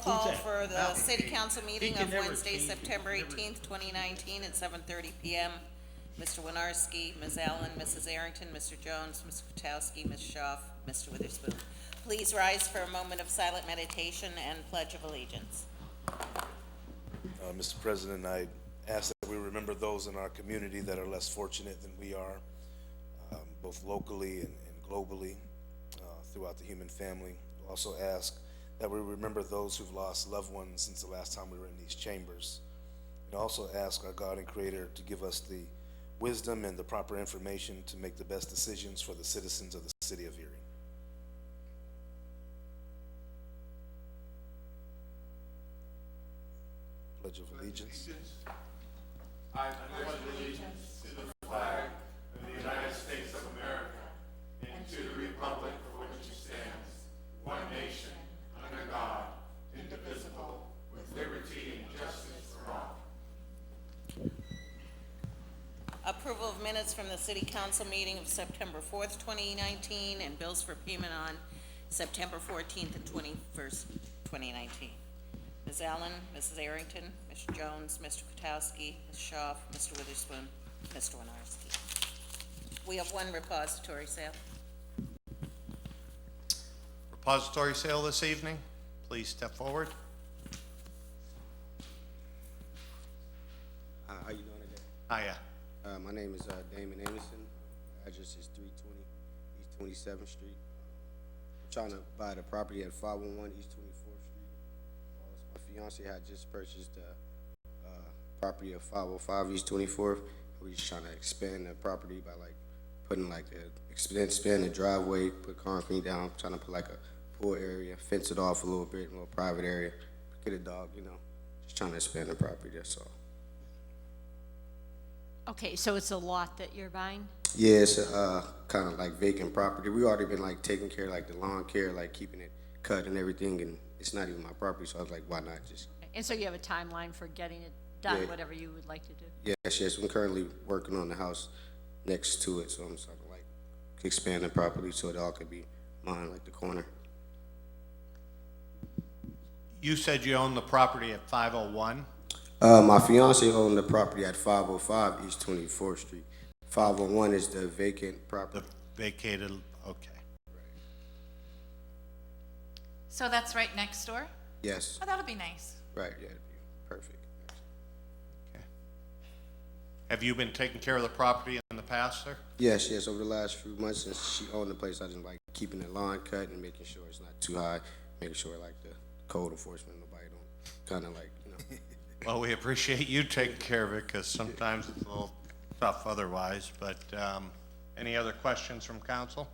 call that? for the Now, city council meeting can of never Wednesday, change it. September 18th, 2019 at 7:30 PM. Mr. Winarski, Ms. Allen, Mrs. Arrington, Mr. Jones, Mr. Kotowski, Ms. Schaaf, Mr. Witherspoon. Please rise for a moment of silent meditation and pledge of allegiance. Mr. President, I ask that we remember those in our community that are less fortunate than we are, both locally and globally, throughout the human family. We also ask that we remember those who've lost loved ones since the last time we were in these chambers. And also ask our God and Creator to give us the wisdom and the proper information to make the best decisions for the citizens of the city of Erie. Pledge of Allegiance. I pledge allegiance to the flag of the United States of America and to the republic for which it stands, one nation, under God, indivisible, with liberty and justice for all. Approval of minutes from the city council meeting of September 4th, 2019, and bills for payment on September 14th and 21st, 2019. Ms. Allen, Mrs. Arrington, Mr. Jones, Mr. Kotowski, Ms. Schaaf, Mr. Witherspoon, Mr. Winarski. We have one repository sale. Repository sale this evening. Please step forward. How you doing today? Hiya. My name is Damon Anderson. Address is 320 East 27th Street. I'm trying to buy the property at 511 East 24th Street. My fiance had just purchased the property at 505 East 24th. We're just trying to expand the property by like putting like expand the driveway, put concrete down, trying to put like a pool area, fence it off a little bit, a little private area, get a dog, you know, just trying to expand the property, that's all. Okay, so it's a lot that you're buying? Yeah, it's kind of like vacant property. We already been like taking care of like the lawn care, like keeping it cut and everything, and it's not even my property, so I was like, why not just? And so you have a timeline for getting it done, Yeah. whatever you would like to do? Yes, I'm currently working on the house next to it, so I'm sort of like expand the property so it all could be mine, like the corner. You said you own the property at 501. My fiance owned the property at 505 East 24th Street. 501 is the vacant property. The vacated, okay. So that's right next door? Yes, Oh, that'll be nice. right, yeah, it'd be perfect. Okay. Have you been taking care of the property in the past, sir? Yes, over the last few months since she owned the place, I've been like keeping the lawn cut and making sure it's not too high, making sure like the code enforcement, nobody don't kind of like, you know. Well, we appreciate you taking care of it because sometimes it's a little tough otherwise, but any other questions from council?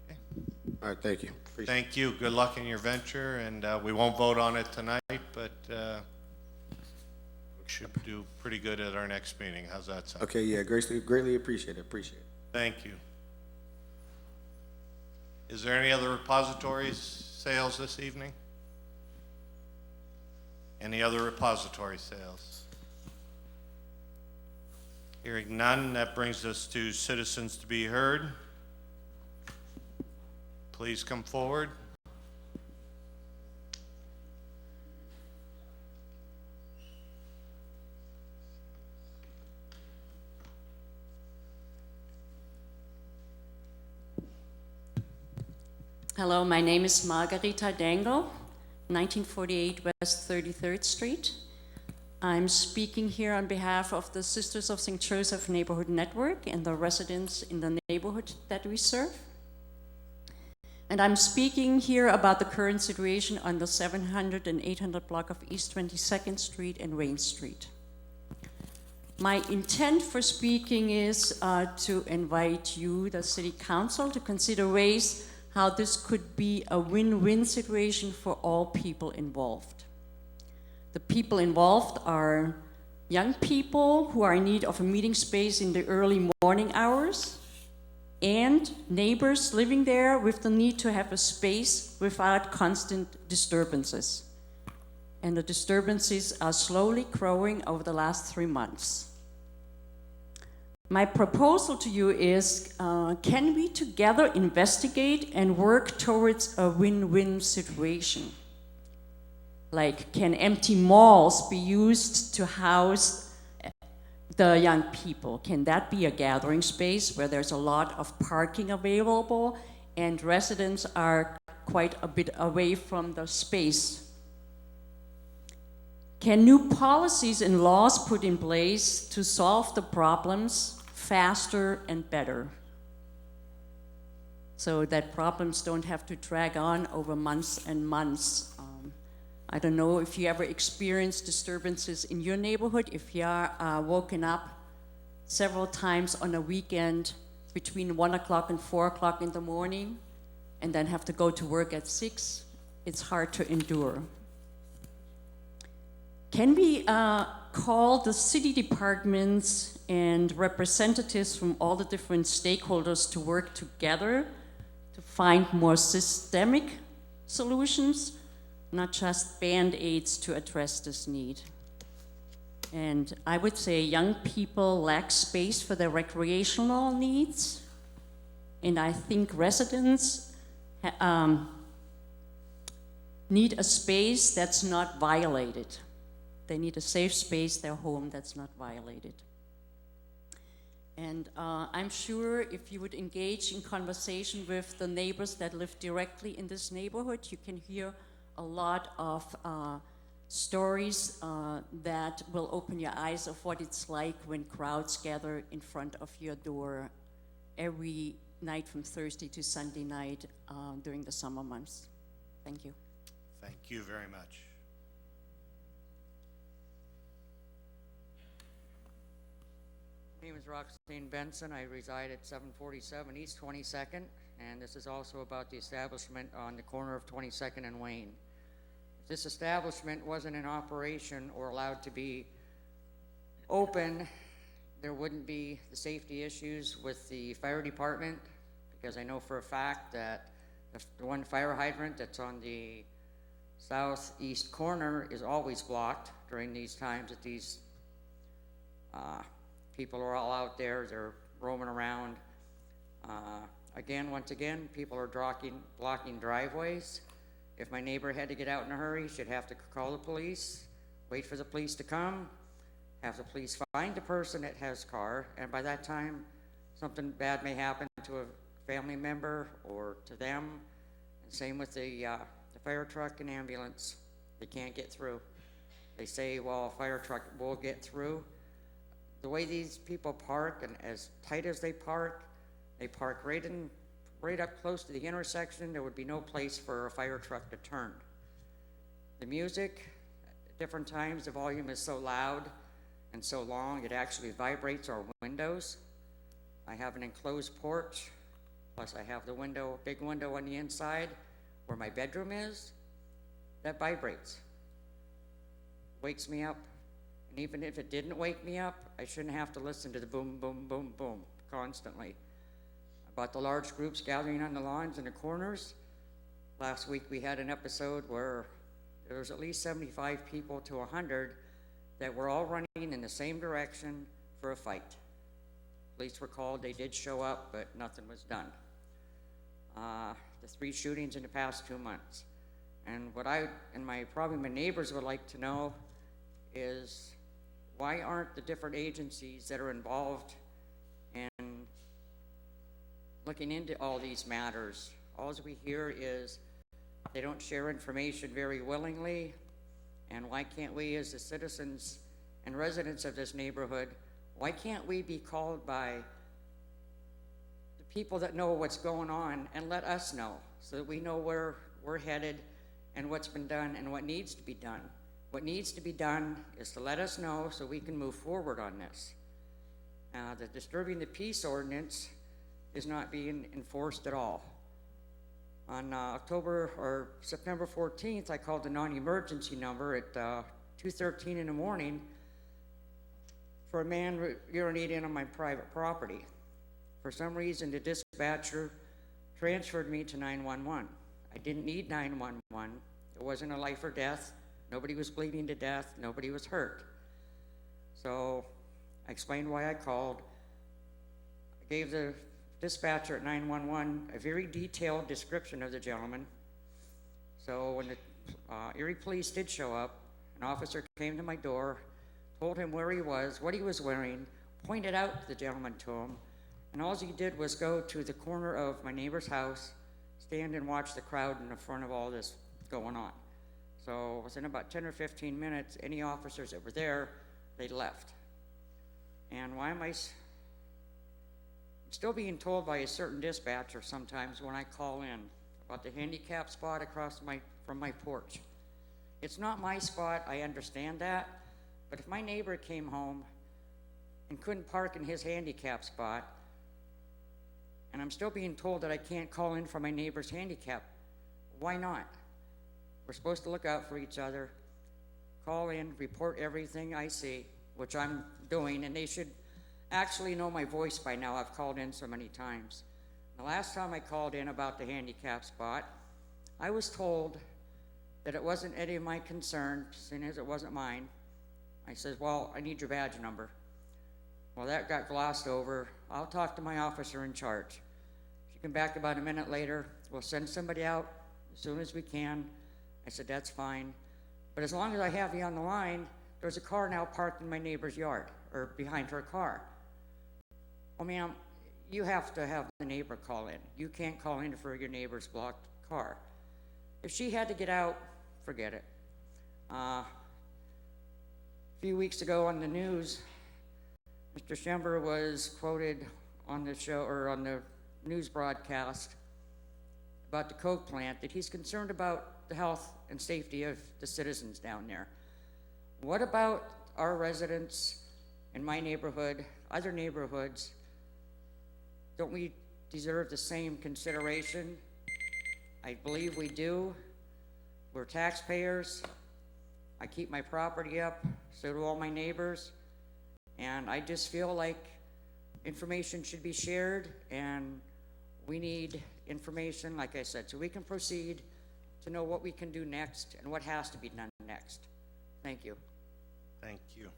Okay. All right, thank you. Appreciate it. Thank you. Good luck in your venture, and we won't vote on it tonight, but we should do pretty good at our next meeting. How's that sound? Okay, yeah, greatly appreciate it. Thank you. Is there any other repositories sales this evening? Any other repository sales? Hearing none, that brings us to citizens to be heard. Please come forward. Hello, my name is Margarita Dengel, 1948 West 33rd Street. I'm speaking here on behalf of the Sisters of St. Joseph Neighborhood Network and the residents in the neighborhood that we serve. And I'm speaking here about the current situation on the 700 and 800 block of East 22nd Street and Wayne Street. My intent for speaking is to invite you, the City Council, to consider ways how this could be a win-win situation for all people involved. The people involved are young people who are in need of a meeting space in the early morning hours, and neighbors living there with the need to have a space without constant disturbances. And the disturbances are slowly growing over the last 3 months. My proposal to you is, can we together investigate and work towards a win-win situation? Like, can empty malls be used to house the young people? Can that be a gathering space where there's a lot of parking available and residents are quite a bit away from the space? Can new policies and laws put in place to solve the problems faster and better, so that problems don't have to drag on over months and months? I don't know if you ever experienced disturbances in your neighborhood, if you are woken up several times on a weekend between 1 o'clock and 4 o'clock in the morning, and then have to go to work at 6, it's hard to endure. Can we call the city departments and representatives from all the different stakeholders to work together to find more systemic solutions, not just band-aids to address this need? And I would say young people lack space for their recreational needs, and I think residents need a space that's not violated. They need a safe space, their home, that's not violated. And I'm sure if you would engage in conversation with the neighbors that live directly in this neighborhood, you can hear a lot of stories that will open your eyes of what it's like when crowds gather in front of your door every night from Thursday to Sunday night during the summer months. Thank you. Thank you very much. My name is Roxanne Benson. I reside at 747 East 22nd, and this is also about the establishment on the corner of 22nd and Wayne. If this establishment wasn't in operation or allowed to be open, there wouldn't be the safety issues with the fire department, because I know for a fact that the one fire hydrant that's on the southeast corner is always blocked during these times that these people are all out there, they're roaming around. Once again, people are blocking driveways. If my neighbor had to get out in a hurry, she'd have to call the police, wait for the police to come, have the police find the person that has car, and by that time, something bad may happen to a family member or to them. And same with the fire truck and ambulance. They can't get through. They say, well, a fire truck will get through. The way these people park, and as tight as they park right up close to the intersection. There would be no place for a fire truck to turn. The music, at different times, the volume is so loud and so long, it actually vibrates our windows. I have an enclosed porch, plus I have the window, big window on the inside where my bedroom is, that vibrates. Wakes me up. And even if it didn't wake me up, I shouldn't have to listen to the boom, boom, boom, boom constantly. About the large groups gathering on the lawns and the corners, last week we had an episode where there was at least 75 people to 100 that were all running in the same direction for a fight. Police were called, they did show up, but nothing was done. The 3 shootings in the past 2 months. And what I and my neighbors would like to know is, why aren't the different agencies that are involved in looking into all these matters? All we hear is they don't share information very willingly, and why can't we as the citizens and residents of this neighborhood, why can't we be called by the people that know what's going on and let us know so that we know where we're headed and what's been done and what needs to be done? What needs to be done is to let us know so we can move forward on this. The disturbing the peace ordinance is not being enforced at all. On September 14th, I called the non-emergency number at 2:13 in the morning for a man urinating on my private property. For some reason, the dispatcher transferred me to 911. I didn't need 911. It wasn't a life or death. Nobody was bleeding to death. Nobody was hurt. So I explained why I called. gave the dispatcher at 911 a very detailed description of the gentleman. So when the Erie Police did show up, an officer came to my door, told him where he was, what he was wearing, pointed out the gentleman to him, and all he did was go to the corner of my neighbor's house, stand and watch the crowd in the front of all this going on. So within about 10 or 15 minutes, any officers that were there, they left. And why am I still being told by a certain dispatcher sometimes when I call in about the handicap spot across from my porch? It's not my spot, I understand that, but if my neighbor came home and couldn't park in his handicap spot, and I'm still being told that I can't call in for my neighbor's handicap, why not? We're supposed to look out for each other, call in, report everything I see, which I'm doing, and they should actually know my voice by now. I've called in so many times. The last time I called in about the handicap spot, I was told that it wasn't any of my concern, seeing as it wasn't mine. I said, well, I need your badge number. Well, that got glossed over. I'll talk to my officer in charge. She came back about a minute later. We'll send somebody out as soon as we can. I said, that's fine. But as long as I have you on the line, there's a car now parked in my neighbor's yard, or behind her car. Well, ma'am, you have to have the neighbor call in. You can't call in for your neighbor's blocked car. If she had to get out, forget it. A few weeks ago on the news, Mr. Schember was quoted on the show, or on the news broadcast, about the coke plant, that he's concerned about the health and safety of the citizens down there. What about our residents in my neighborhood, other neighborhoods? Don't we deserve the same consideration? I believe we do. We're taxpayers. I keep my property up, so do all my neighbors. And I just feel like information should be shared, and we need information, like I said, so we can proceed to know what we can do next and what has to be done next. Thank you. Thank you.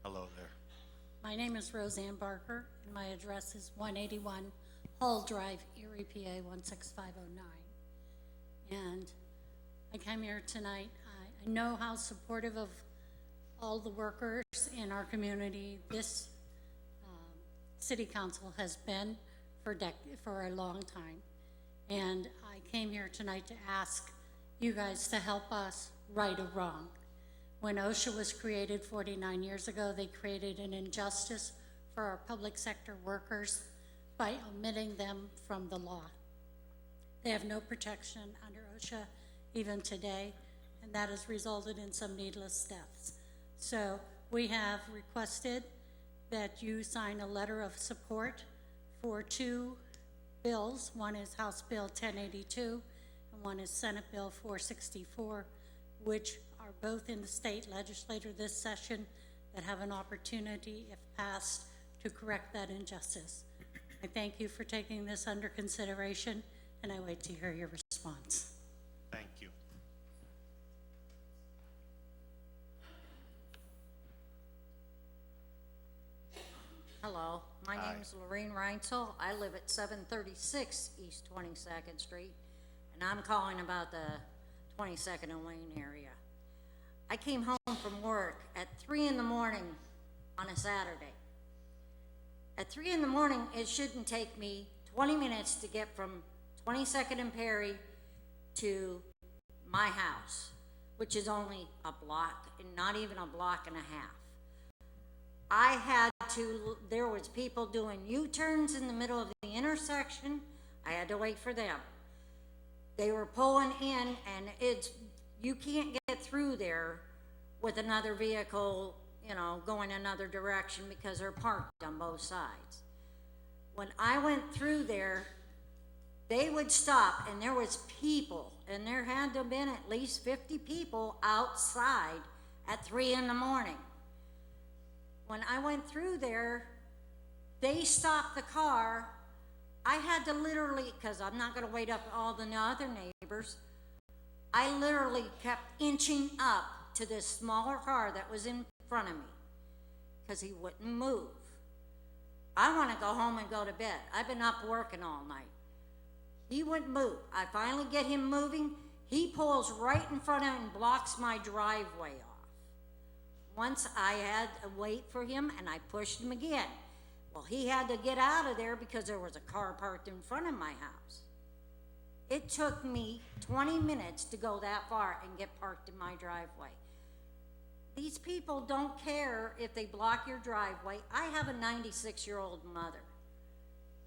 Hello there. My name is Roseanne Barker, and my address is 181 Hall Drive, Erie, PA 16509. And I came here tonight. I know how supportive of all the workers in our community this city council has been for a long time. And I came here tonight to ask you guys to help us right a wrong. When OSHA was created 49 years ago, they created an injustice for our public sector workers by omitting them from the law. They have no protection under OSHA even today, and that has resulted in some needless deaths. So we have requested that you sign a letter of support for two bills. One is House Bill 1082, and one is Senate Bill 464, which are both in the state legislature this session that have an opportunity, if passed, to correct that injustice. I thank you for taking this under consideration, and I wait to hear your response. Thank you. Hello, my Hi. name is Lorene Reinsel. I live at 736 East 22nd Street, and I'm calling about the 22nd and Wayne area. I came home from work at 3 in the morning on a Saturday. At 3 in the morning, it shouldn't take me 20 minutes to get from 22nd and Perry to my house, which is only a block, and not even a block and a half. I had to, there was people doing U-turns in the middle of the intersection. I had to wait for them. They were pulling in, and you can't get through there with another vehicle, you know, going another direction because they're parked on both sides. When I went through there, they would stop, and there was people, and there had to have been at least 50 people outside at 3 in the morning. When I went through there, they stopped the car. I had to literally, because I'm not going to wait up all the other neighbors, I literally kept inching up to this smaller car that was in front of me because he wouldn't move. I want to go home and go to bed. I've been up working all night. He wouldn't move. I finally get him moving. He pulls right in front of me and blocks my driveway off. Once I had to wait for him and I pushed him again. Well, he had to get out of there because there was a car parked in front of my house. It took me 20 minutes to go that far and get parked in my driveway. These people don't care if they block your driveway. I have a 96-year-old mother.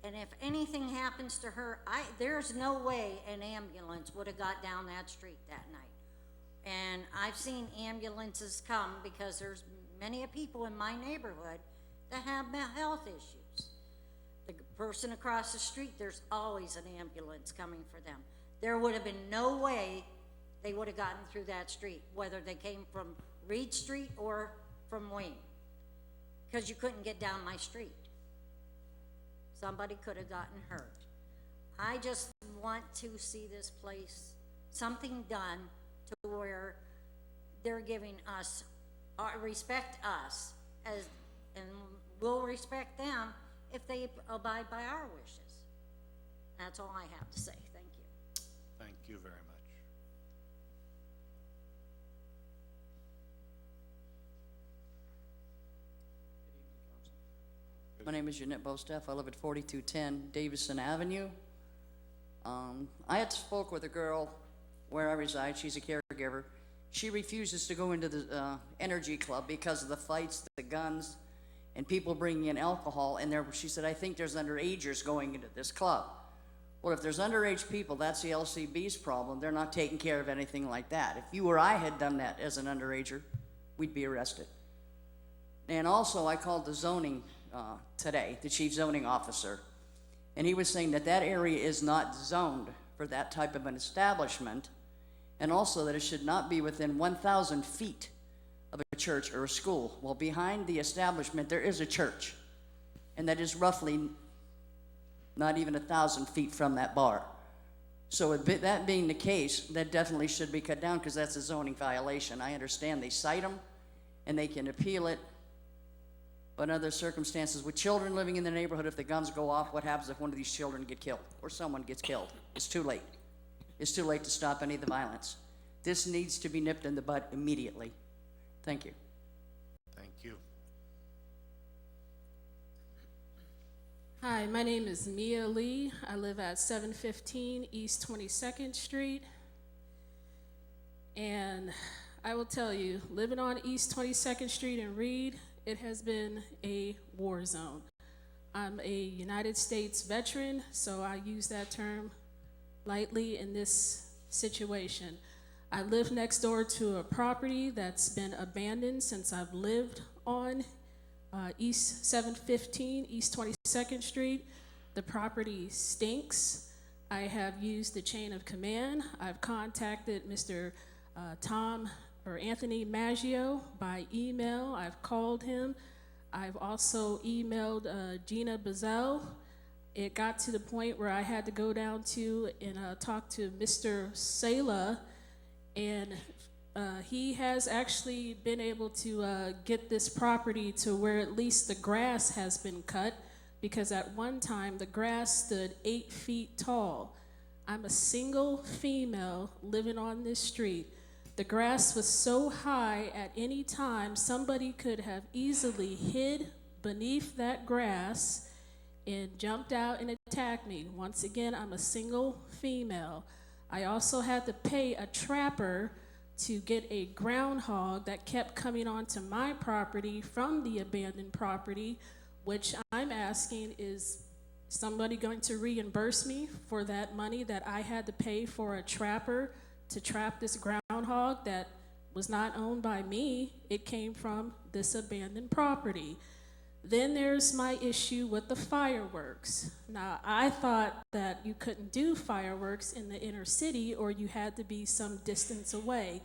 And if anything happens to her, there's no way an ambulance would have got down that street that night. And I've seen ambulances come because there's many people in my neighborhood that have health issues. The person across the street, there's always an ambulance coming for them. There would have been no way they would have gotten through that street, whether they came from Reed Street or from Wayne, because you couldn't get down my street. Somebody could have gotten hurt. I just want to see this place, something done to where they're giving us, respect us, and we'll respect them if they abide by our wishes. That's all I have to say. Thank you. Thank you very much. My name is Jeanette Bostaff. I live at 4210 Davison Avenue. I had spoke with a girl where I reside. She's a caregiver. She refuses to go into the energy club because of the fights, the guns, and people bringing in alcohol. And she said, I think there's underagers going into this club. Well, if there's underage people, that's the LCB's problem. They're not taking care of anything like that. If you or I had done that as an underager, we'd be arrested. And also, I called the zoning today, the chief zoning officer, and he was saying that that area is not zoned for that type of an establishment, and also that it should not be within 1,000 feet of a church or a school. Well, behind the establishment, there is a church, and that is roughly not even 1,000 feet from that bar. So that being the case, that definitely should be cut down because that's a zoning violation. I understand they cite them, and they can appeal it, but in other circumstances, with children living in the neighborhood, if the guns go off, what happens if one of these children get killed or someone gets killed? It's too late. It's too late to stop any of the violence. This needs to be nipped in the bud immediately. Thank you. Thank you. Hi, my name is Mia Lee. I live at 715 East 22nd Street. And I will tell you, living on East 22nd Street in Reed, it has been a war zone. I'm a United States veteran, so I use that term lightly in this situation. I live next door to a property that's been abandoned since I've lived on East 715, East 22nd Street. The property stinks. I have used the chain of command. I've contacted Mr. Anthony Maggio by email. I've called him. I've also emailed Gina Bazell. It got to the point where I had to go down to and talk to Mr. Sala, and he has actually been able to get this property to where at least the grass has been cut, because at one time the grass stood 8 feet tall. I'm a single female living on this street. The grass was so high at any time somebody could have easily hid beneath that grass and jumped out and attacked me. Once again, I'm a single female. I also had to pay a trapper to get a groundhog that kept coming onto my property from the abandoned property, which I'm asking, is somebody going to reimburse me for that money that I had to pay for a trapper to trap this groundhog that was not owned by me? It came from this abandoned property. Then there's my issue with the fireworks. Now, I thought that you couldn't do fireworks in the inner city or you had to be some distance away.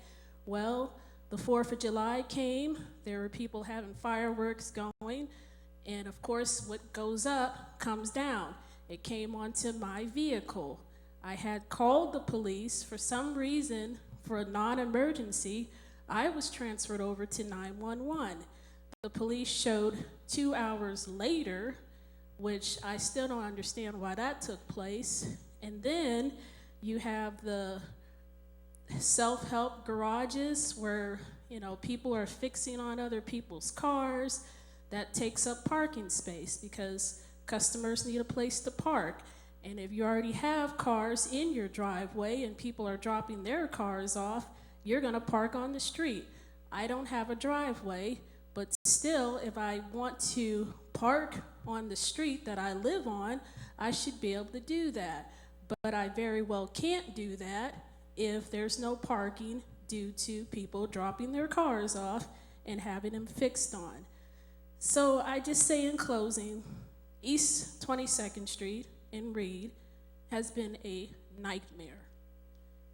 Well, the 4th of July came, there were people having fireworks going, and of course what goes up comes down. It came onto my vehicle. I had called the police for some reason for a non-emergency. I was transferred over to 911. The police showed 2 hours later, which I still don't understand why that took place. And then you have the self-help garages where, you know, people are fixing on other people's cars. That takes up parking space because customers need a place to park. And if you already have cars in your driveway and people are dropping their cars off, you're gonna park on the street. I don't have a driveway, but still, if I want to park on the street that I live on, I should be able to do that. But I very well can't do that if there's no parking due to people dropping their cars off and having them fixed on. So I just say in closing, East 22nd Street in Reed has been a nightmare.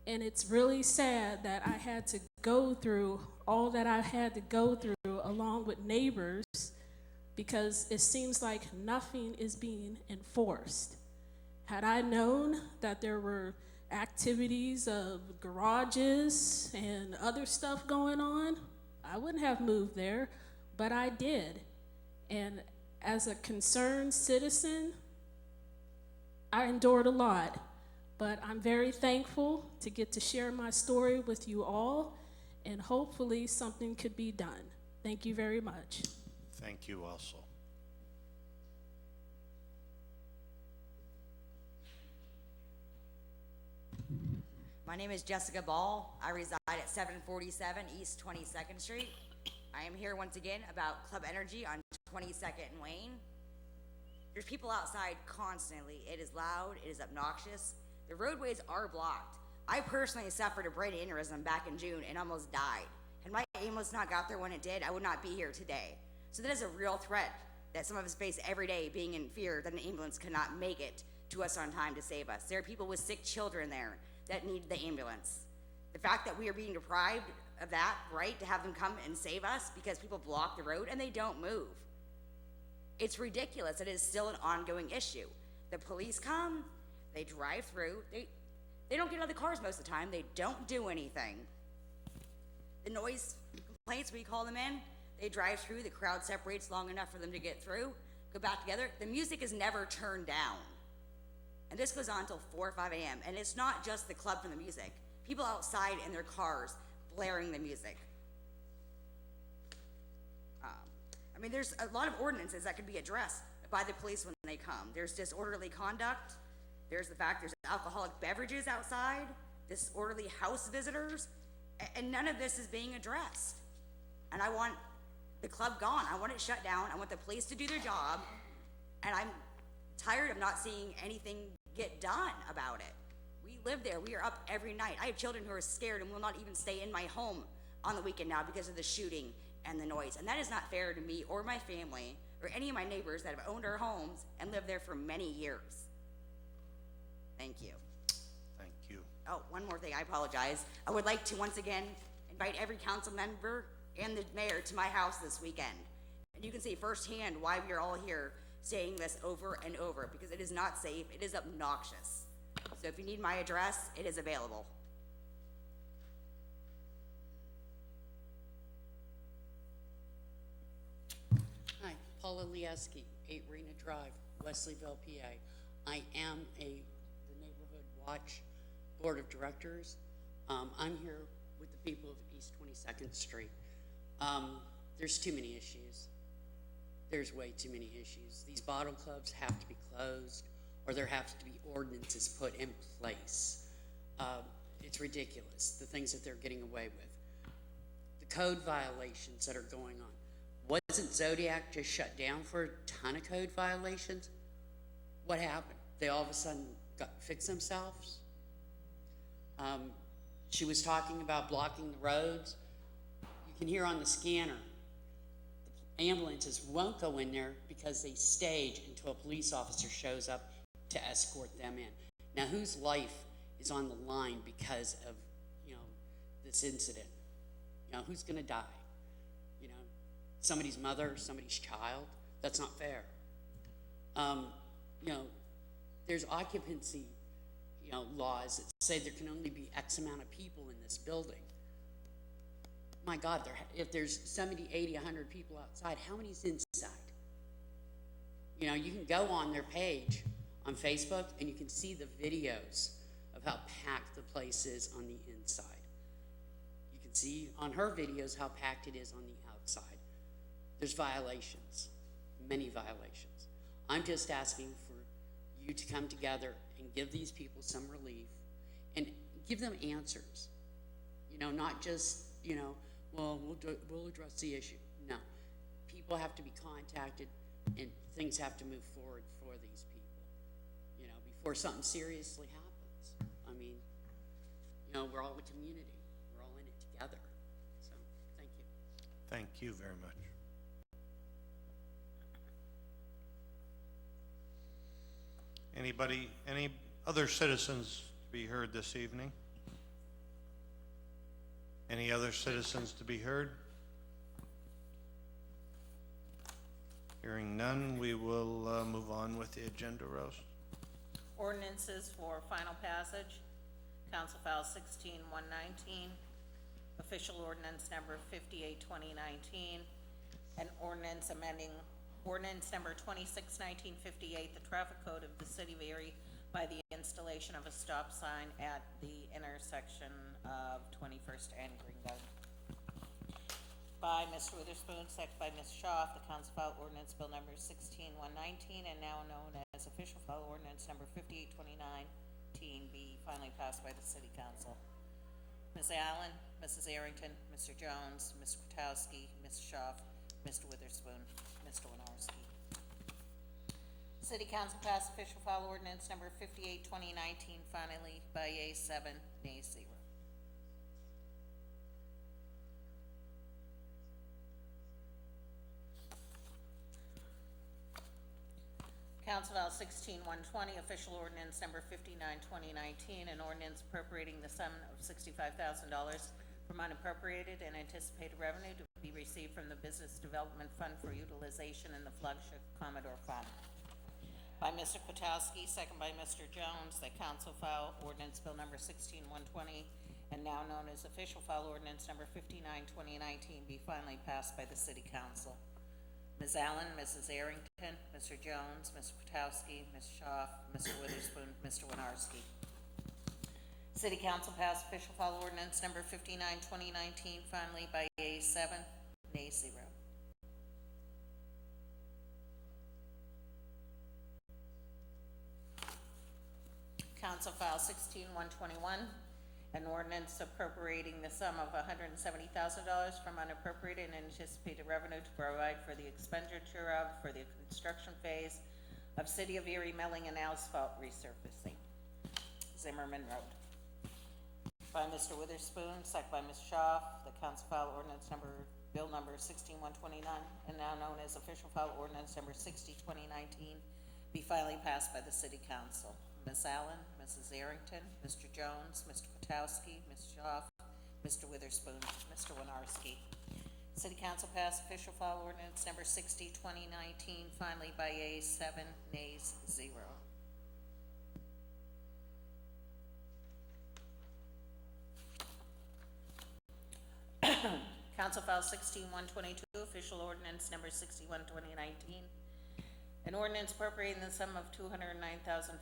And it's really sad that I had to go through all that I had to go through along with neighbors because it seems like nothing is being enforced. Had I known that there were activities of garages and other stuff going on, I wouldn't have moved there, but I did. And as a concerned citizen, I endured a lot, but I'm very thankful to get to share my story with you all, and hopefully something could be done. Thank you very much. Thank you also. My name is Jessica Ball. I reside at 747 East 22nd Street. I am here once again about Club Energy on 22nd and Wayne. There's people outside constantly. It is loud, it is obnoxious. The roadways are blocked. I personally suffered a brain aneurysm back in June and almost died. Had my ambulance not got there when it did, I would not be here today. So that is a real threat that some of us face every day, being in fear that an ambulance cannot make it to us on time to save us. There are people with sick children there that need the ambulance. The fact that we are being deprived of that right to have them come and save us because people block the road and they don't move. It's ridiculous. It is still an ongoing issue. The police come, they drive through, they don't get out of the cars most of the time, they don't do anything. The noise complaints, we call them in, they drive through, the crowd separates long enough for them to get through, go back together. The music is never turned down. And this goes on until 4 or 5 a.m. And it's not just the club from the music. People outside in their cars blaring the music. I mean, there's a lot of ordinances that could be addressed by the police when they come. There's disorderly conduct. There's the fact there's alcoholic beverages outside, disorderly house visitors, and none of this is being addressed. And I want the club gone. I want it shut down. I want the police to do their job. And I'm tired of not seeing anything get done about it. We live there. We are up every night. I have children who are scared and will not even stay in my home on the weekend now because of the shooting and the noise. And that is not fair to me or my family or any of my neighbors that have owned our homes and lived there for many years. Thank you. Thank you. Oh, one more thing, I apologize. I would like to once again invite every council member and the mayor to my house this weekend. And you can see firsthand why we are all here saying this over and over, because it is not safe, it is obnoxious. So if you need my address, it is available. Hi, Paula Lieski, 8 Rena Drive, Wesleyville, PA. I am the Neighborhood Watch Board of Directors. I'm here with the people of East 22nd Street. There's too many issues. There's way too many issues. These bottle clubs have to be closed, or there have to be ordinances put in place. It's ridiculous, the things that they're getting away with. The code violations that are going on. Wasn't Zodiac just shut down for a ton of code violations? What happened? They all of a sudden fixed themselves? She was talking about blocking the roads. You can hear on the scanner, the ambulances won't go in there because they stage until a police officer shows up to escort them in. Now, whose life is on the line because of, this incident? Who's gonna die? Somebody's mother, somebody's child? That's not fair. There's occupancy, laws that say there can only be X amount of people in this building. my God, if there's 70, 80, 100 people outside, how many's inside? You know, you can go on their page on Facebook and you can see the videos of how packed the place is on the inside. You can see on her videos how packed it is on the outside. There's violations, many violations. I'm just asking for you to come together and give these people some relief and give them answers. You know, not just, you know, well, we'll address the issue. No, people have to be contacted and things have to move forward for these people, you know, before something seriously happens. I mean, you know, we're all a community. We're all in it together. So, thank you. Thank you very much. Anybody, any other citizens to be heard this evening? Any other citizens to be heard? Hearing none, we will move on with the agenda, Rose. Ordinances for final passage. Council File 16-119, official ordinance number 58-2019, and ordinance amending ordinance number 26-1958, the traffic code of the city of Erie by the installation of a stop sign at the intersection of 21st and Gringo. By Mr. Witherspoon, second by Ms. Shaw, the council file ordinance bill number 16-119 and now known as official file ordinance number 58-2019 be finally passed by the city council. Ms. Allen, Mrs. Arrington, Mr. Jones, Mr. Kwiatkowski, Ms. Shaw, Mr. Witherspoon, Mr. Winarski. City council passed official file ordinance number 58-2019 finally by yeas 7, nays 0. Council File 16-120, official ordinance number 59-2019, an ordinance appropriating the sum of $65,000 from unappropriated and anticipated revenue to be received from the Business Development Fund for utilization in the flagship Commodore Fund. By Mr. Kwiatkowski, second by Mr. Jones, that council file ordinance bill number 16-120 and now known as official file ordinance number 59-2019 be finally passed by the city council. Ms. Allen, Mrs. Arrington, Mr. Jones, Mr. Kwiatkowski, Ms. Shaw, Mr. Witherspoon, Mr. Winarski. City council passed official file ordinance number 59-2019 finally by yeas 7, nays 0. Council File 16-121, an ordinance appropriating the sum of $170,000 from unappropriated and anticipated revenue to provide for the expenditure of for the construction phase of City of Erie milling and asphalt resurfacing, Zimmerman Road. By Mr. Witherspoon, second by Ms. Shaw, the council file ordinance number, bill number 16-129, and now known as official file ordinance number 60-2019, be finally passed by the city council. Ms. Allen, Mrs. Arrington, Mr. Jones, Mr. Kwiatkowski, Ms. Shaw, Mr. Witherspoon, Mr. Winarski. City council passed official file ordinance number 60-2019 finally by yeas 7, nays 0. Council File 16-122, official ordinance number 61-2019. An ordinance appropriating the sum of $209,521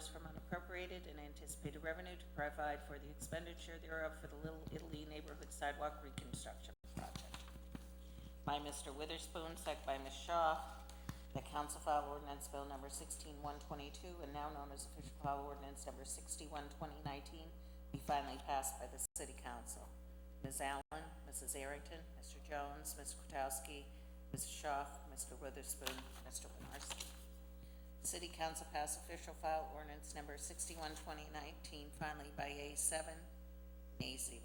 from unappropriated and anticipated revenue to provide for the expenditure thereof for the Little Italy neighborhood sidewalk reconstruction project. By Mr. Witherspoon, second by Ms. Shaw, the council file ordinance bill number 16-122 and now known as official file ordinance number 61-2019 be finally passed by the city council. Ms. Allen, Mrs. Arrington, Mr. Jones, Mr. Kwiatkowski, Mrs. Shaw, Mr. Witherspoon, Mr. Winarski. City council passed official file ordinance number 61-2019 finally by yeas 7, nays 0.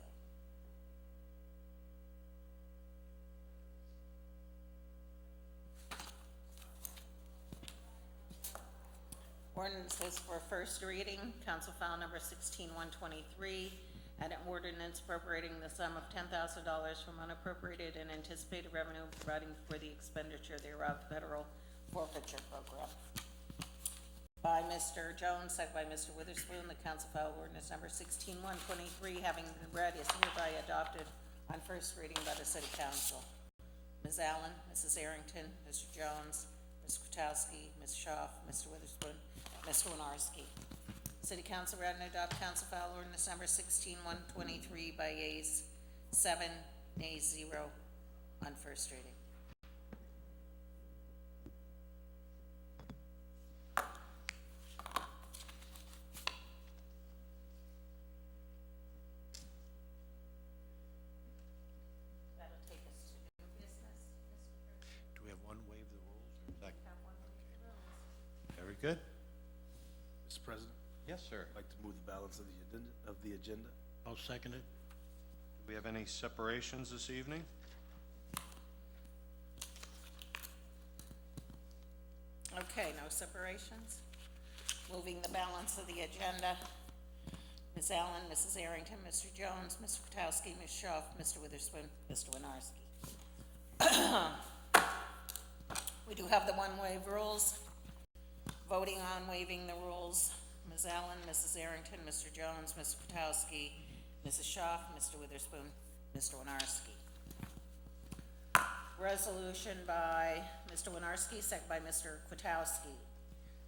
Ordinances for first reading, council file number 16-123, and an ordinance appropriating the sum of $10,000 from unappropriated and anticipated revenue providing for the expenditure thereof federal forfeiture program. By Mr. Jones, second by Mr. Witherspoon, the council file ordinance number 16-123 having been read is hereby adopted on first reading by the city council. Ms. Allen, Mrs. Arrington, Mr. Jones, Ms. Kwiatkowski, Ms. Schaaf, Mr. Witherspoon, Mr. Winarski. City council read and adopt council file ordinance number 16-123 by yeas 7, nays 0 on first reading. That'll take us to new business. Do we have one waive the rules or is that? Very good. Mr. President, Yes, sir. I'd like to move the balance of the agenda. I'll second it. Do we have any separations this evening? Okay, no separations. Moving the balance of the agenda. Ms. Allen, Mrs. Arrington, Mr. Jones, Mr. Kwiatkowski, Ms. Schaaf, Mr. Witherspoon, Mr. Winarski. We do have the one waive rules. Voting on waiving the rules. Ms. Allen, Mrs. Arrington, Mr. Jones, Mr. Kwiatkowski, Mrs. Schaaf, Mr. Witherspoon, Mr. Winarski. Resolution by Mr. Winarski, second by Mr. Kwiatkowski.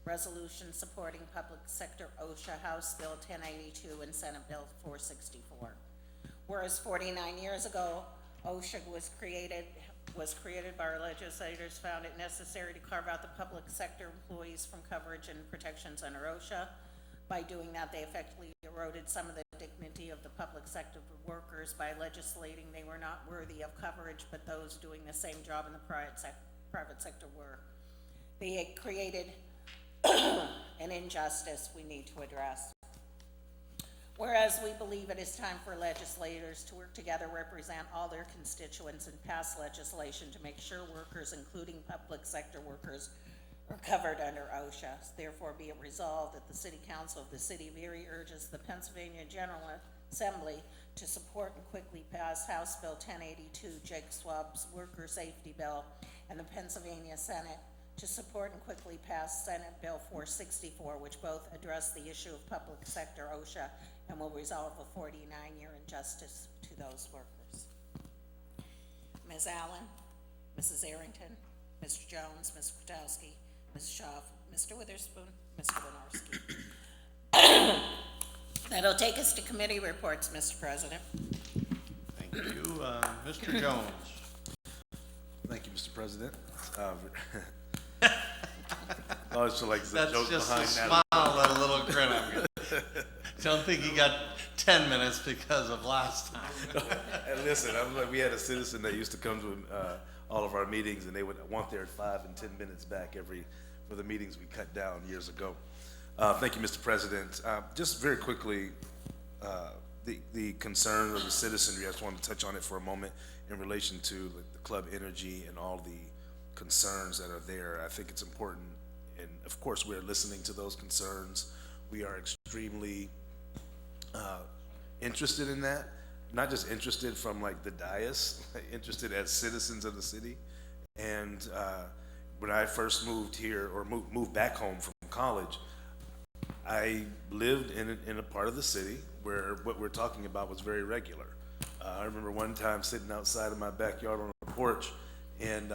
Resolution supporting public sector OSHA House Bill 1082 and Senate Bill 464. Whereas 49 years ago, OSHA was created by our legislators, found it necessary to carve out the public sector employees from coverage and protections under OSHA. By doing that, they effectively eroded some of the dignity of the public sector workers by legislating they were not worthy of coverage, but those doing the same job in the private sector were. They created an injustice we need to address. Whereas we believe it is time for legislators to work together, represent all their constituents, and pass legislation to make sure workers, including public sector workers, are covered under OSHA. Therefore, be it resolved that the City Council of the City of Erie urges the Pennsylvania General Assembly to support and quickly pass House Bill 1082, Jake Schwab's Worker Safety Bill, and the Pennsylvania Senate to support and quickly pass Senate Bill 464, which both address the issue of public sector OSHA and will resolve a 49-year injustice to those workers. Ms. Allen, Mrs. Arrington, Mr. Jones, Mr. Kwiatkowski, Ms. Schaaf, Mr. Witherspoon, Mr. Winarski. That'll take us to committee reports, Mr. President. Thank you. Mr. Jones. Thank you, Mr. President. I always feel like there's a That's joke just behind a that. smile and a little grin. Don't think he got 10 minutes because of last time. And listen, we had a citizen that used to come to all of our meetings, and they would want their 5 and 10 minutes back for the meetings we cut down years ago. Thank you, Mr. President. Just very quickly, the concern of the citizenry, I just wanted to touch on it for a moment in relation to the Club Energy and all the concerns that are there. I think it's important, and of course we're listening to those concerns. We are extremely interested in that, not just interested from like the dais, interested as citizens of the city. And when I first moved here, or moved back home from college, I lived in a part of the city where what we're talking about was very regular. I remember one time sitting outside of my backyard on a porch and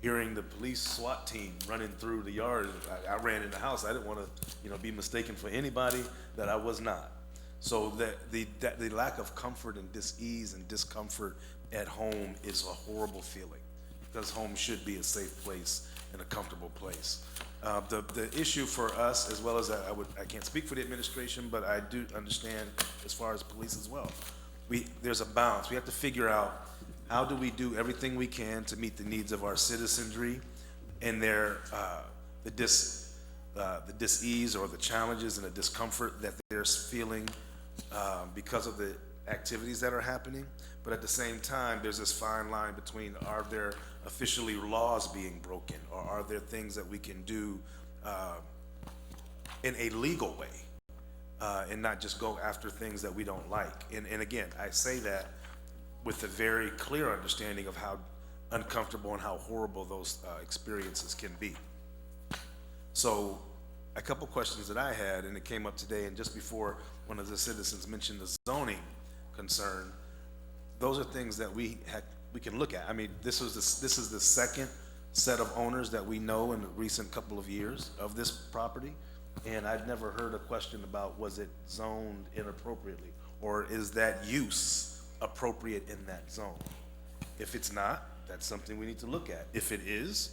hearing the police SWAT team running through the yard. I ran in the house. I didn't want to, be mistaken for anybody that I was not. So that the lack of comfort and dis-ease and discomfort at home is a horrible feeling, because home should be a safe place and a comfortable place. The issue for us, as well as I can't speak for the administration, but I do understand as far as police as well. There's a balance. We have to figure out, how do we do everything we can to meet the needs of our citizenry and the dis-ease or the challenges and the discomfort that they're feeling because of the activities that are happening. But at the same time, there's this fine line between, are there officially laws being broken, or are there things that we can do in a legal way and not just go after things that we don't like. And again, I say that with a very clear understanding of how uncomfortable and how horrible those experiences can be. So a couple questions that I had, and it came up today, and just before one of the citizens mentioned the zoning concern, those are things that we can look at. I mean, this is the second set of owners that we know in the recent couple of years of this property. And I've never heard a question about, was it zoned inappropriately? Or is that use appropriate in that zone? If it's not, that's something we need to look at. If it is,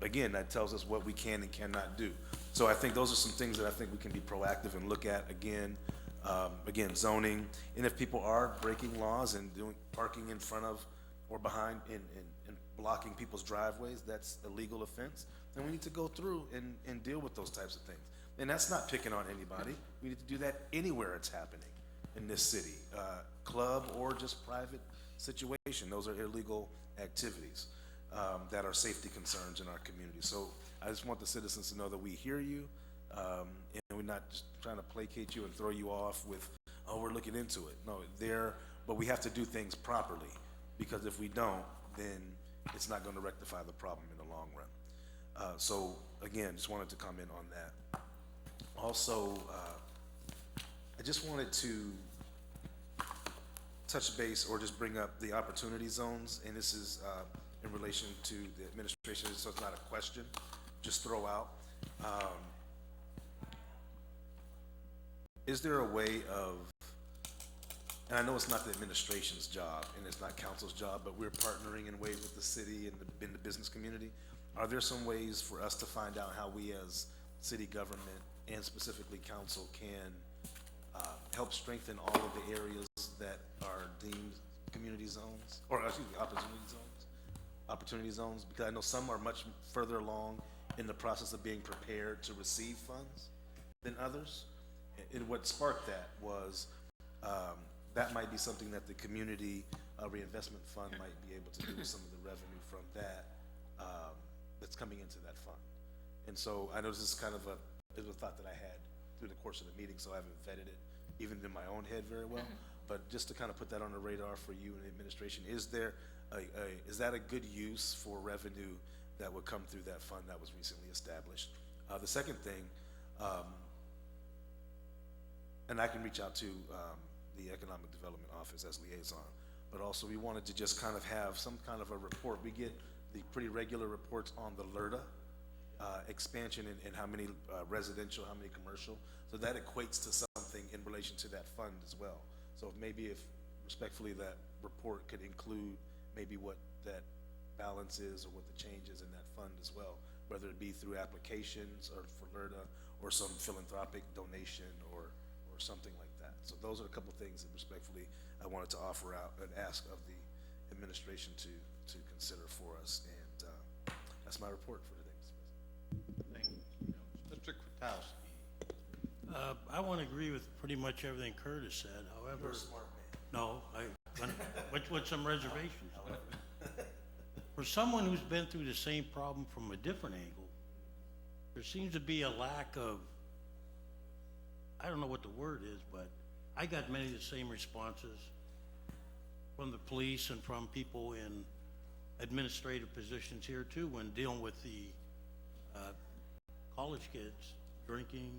again, that tells us what we can and cannot do. So I think those are some things that I think we can be proactive and look at. Again, zoning, and if people are breaking laws and parking in front of or behind and blocking people's driveways, that's a legal offense. Then we need to go through and deal with those types of things. And that's not picking on anybody. We need to do that anywhere it's happening in this city, club or just private situation. Those are illegal activities that are safety concerns in our community. So I just want the citizens to know that we hear you, and we're not just trying to placate you and throw you off with, oh, we're looking into it. No, but we have to do things properly, because if we don't, then it's not going to rectify the problem in the long run. So again, just wanted to comment on that. Also, I just wanted to touch base or just bring up the opportunity zones, and this is in relation to the administration, so it's not a question, just throw out. Is there a way of, and I know it's not the administration's job and it's not council's job, but we're partnering in ways with the city and in the business community. Are there some ways for us to find out how we as city government and specifically council can help strengthen all of the areas that are deemed community zones, or excuse me, opportunity zones? Because I know some are much further along in the process of being prepared to receive funds than others. And what sparked that was that might be something that the community reinvestment fund might be able to do with some of the revenue from that that's coming into that fund. And so I know this is kind of it was a thought that I had through the course of the meeting, so I haven't vetted it even in my own head very well. But just to kind of put that on the radar for you and the administration, is that a good use for revenue that would come through that fund that was recently established? The second thing, and I can reach out to the Economic Development Office as liaison, but also we wanted to just kind of have some kind of a report. We get the pretty regular reports on the LERTA expansion and how many residential, how many commercial. So that equates to something in relation to that fund as well. So maybe if respectfully that report could include maybe what that balance is or what the change is in that fund as well, whether it be through applications or for LERTA or some philanthropic donation or something like that. So those are a couple of things that respectfully I wanted to offer out and ask of the administration to consider for us. And that's my report for today, Mr. President. Thank you. Mr. Kwiatkowski. I want to agree with pretty much everything Curtis said. However, You're a smart man. no, with some reservations. For someone who's been through the same problem from a different angle, there seems to be a lack of, I don't know what the word is, but I got many of the same responses from the police and from people in administrative positions here too when dealing with the college kids drinking,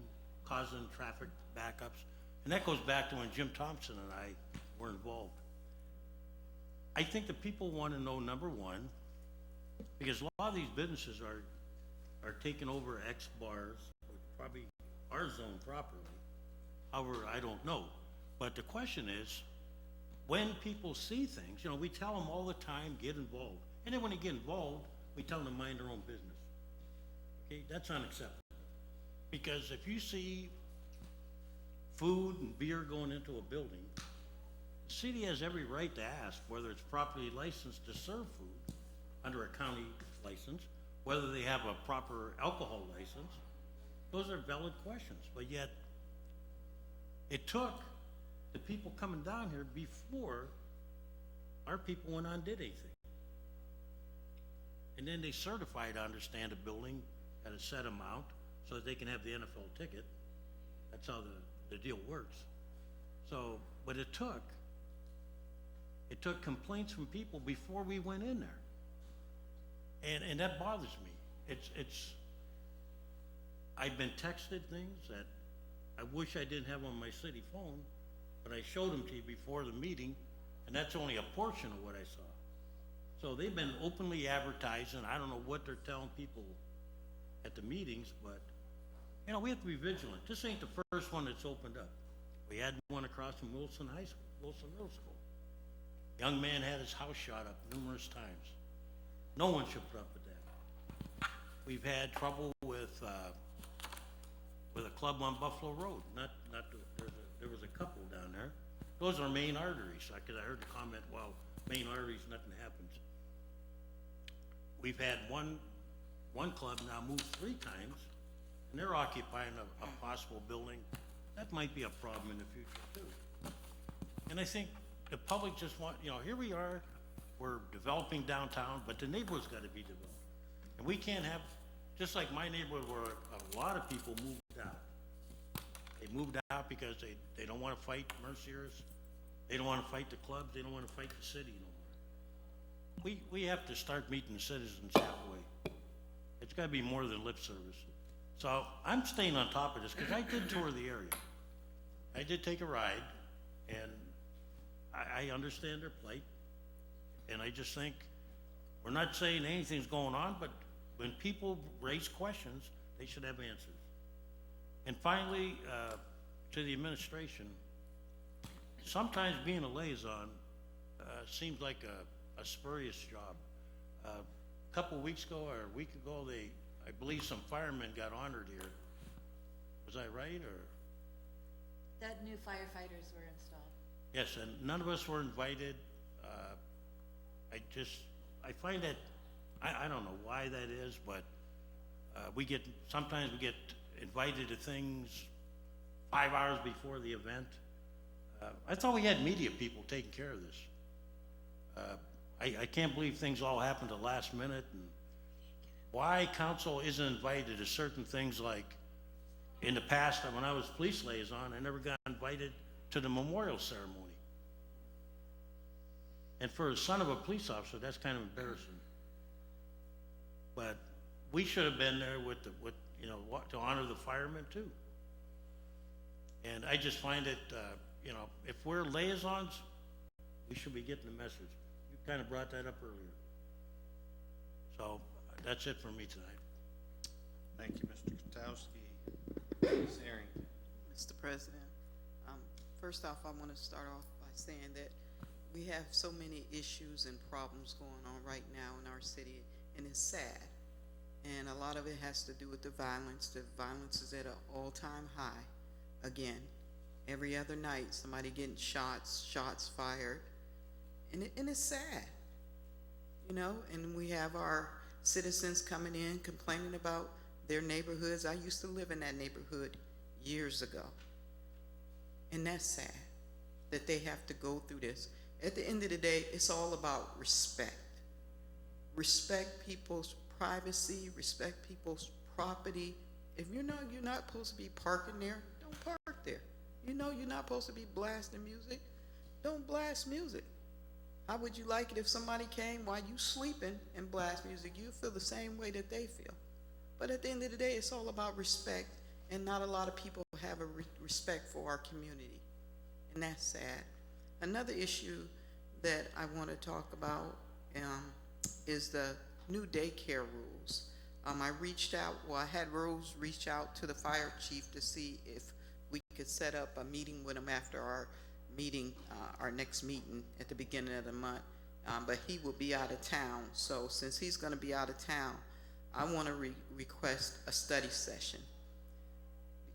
causing traffic backups. And that goes back to when Jim Thompson and I were involved. I think the people want to know, number one, because a lot of these businesses are taking over X bars, which probably are zoned properly. However, I don't know. But the question is, when people see things, we tell them all the time, get involved. And then when they get involved, we tell them to mind their own business. Okay, that's unacceptable. Because if you see food and beer going into a building, the city has every right to ask whether it's properly licensed to serve food under a county license, whether they have a proper alcohol license. Those are valid questions, but yet it took the people coming down here before our people went on and did anything. And then they certified to understand a building at a set amount so that they can have the NFL ticket. That's how the deal works. So, but it took complaints from people before we went in there. And that bothers me. I've been texted things that I wish I didn't have on my city phone, but I showed them to you before the meeting And that's only a portion of what I saw. So they've been openly advertising. I don't know what they're telling people at the meetings, but, you know, we have to be vigilant. This ain't the first one that's opened up. We had one across from Wilson High School, Wilson Middle School. Young man had his house shot up numerous times. No one should put up with that. We've had trouble with a club on Buffalo Road. There was a couple down there. Those are main arteries. I heard the comment, well, main arteries, nothing happens. We've had one club now move 3 times, and they're occupying a possible building. That might be a problem in the future too. And I think the public just want, you know, here we are, we're developing downtown, but the neighborhood's gotta be developed. And we can't have, just like my neighborhood where a lot of people moved out. They moved out because they don't wanna fight Merciers, they don't wanna fight the clubs, they don't wanna fight the city no more. We have to start meeting the citizens halfway. It's gotta be more than lip service. So I'm staying on top of this, because I did tour the area. I did take a ride, and I understand their plight. And I just think, we're not saying anything's going on, but when people raise questions, they should have answers. And finally, to the administration, sometimes being a liaison seems like a spurious job. A couple weeks ago or a week ago, I believe some firemen got honored here. Was I right, or? That new firefighters were installed. Yes, and none of us were invited. I find that, I don't know why that is, but sometimes we get invited to things 5 hours before the event. I thought we had media people taking care of this. I can't believe things all happen to last minute, and why council isn't invited to certain things, like in the past, when I was police liaison, I never got invited to the memorial ceremony. And for a son of a police officer, that's kind of embarrassing. But we should have been there with you know, to honor the firemen too. And I just find it, you know, if we're liaisons, we should be getting the message. You kind of brought that up earlier. So that's it for me tonight. Thank you, Mr. Katowski. Ms. Herring. Mr. President, first off, I want to start off by saying that we have so many issues and problems going on right now in our city, and it's sad. And a lot of it has to do with the violence. The violence is at an all-time high. Again, every other night, somebody getting shots fired, and it's sad, you know. And we have our citizens coming in complaining about their neighborhoods. I used to live in that neighborhood years ago, and that's sad that they have to go through this. At the end of the day, it's all about respect. Respect people's privacy, respect people's property. If you're not supposed to be parking there, don't park there. You know you're not supposed to be blasting music, don't blast music. How would you like it if somebody came while you sleeping and blast music? You feel the same way that they feel. But at the end of the day, it's all about respect, and not a lot of people have a respect for our community, and that's sad. Another issue that I want to talk about is the new daycare rules. I had Rose reach out to the fire chief to see if we could set up a meeting with him after our meeting, our next meeting at the beginning of the month, but he will be out of town. So since he's going to be out of town, I want to request a study session,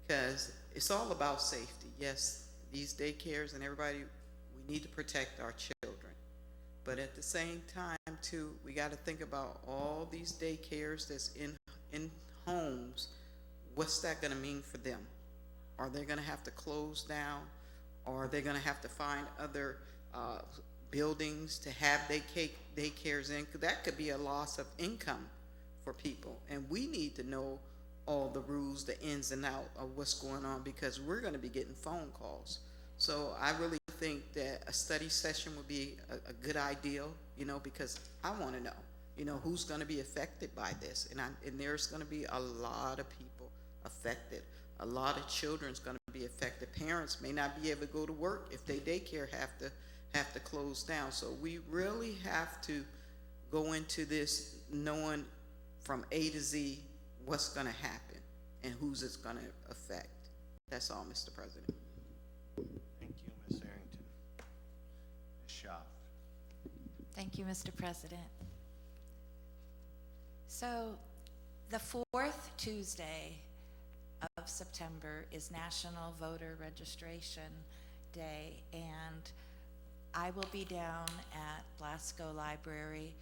because it's all about safety. Yes, these daycares and everybody, we need to protect our children, but at the same time too, we got to think about all these daycares that's in homes. What's that going to mean for them? Are they going to have to close down, or are they going to have to find other buildings to have daycares in? 'Cause that could be a loss of income for people, and we need to know all the rules, the ins and outs of what's going on, because we're going to be getting phone calls. So I really think that a study session would be a good idea, you know, because I want to know, you know, who's going to be affected by this, and there's going to be a lot of people affected. A lot of children's going to be affected. Parents may not be able to go to work if they daycare have to have to close down. So we really have to go into this knowing from A to Z what's gonna happen and who's it's gonna affect. That's all, Mr. President. Thank you, Ms. Arrington. Ms. Schaaf. Thank you, Mr. President. So, the fourth Tuesday of September is National Voter Registration Day, and I will be down at Blasco Library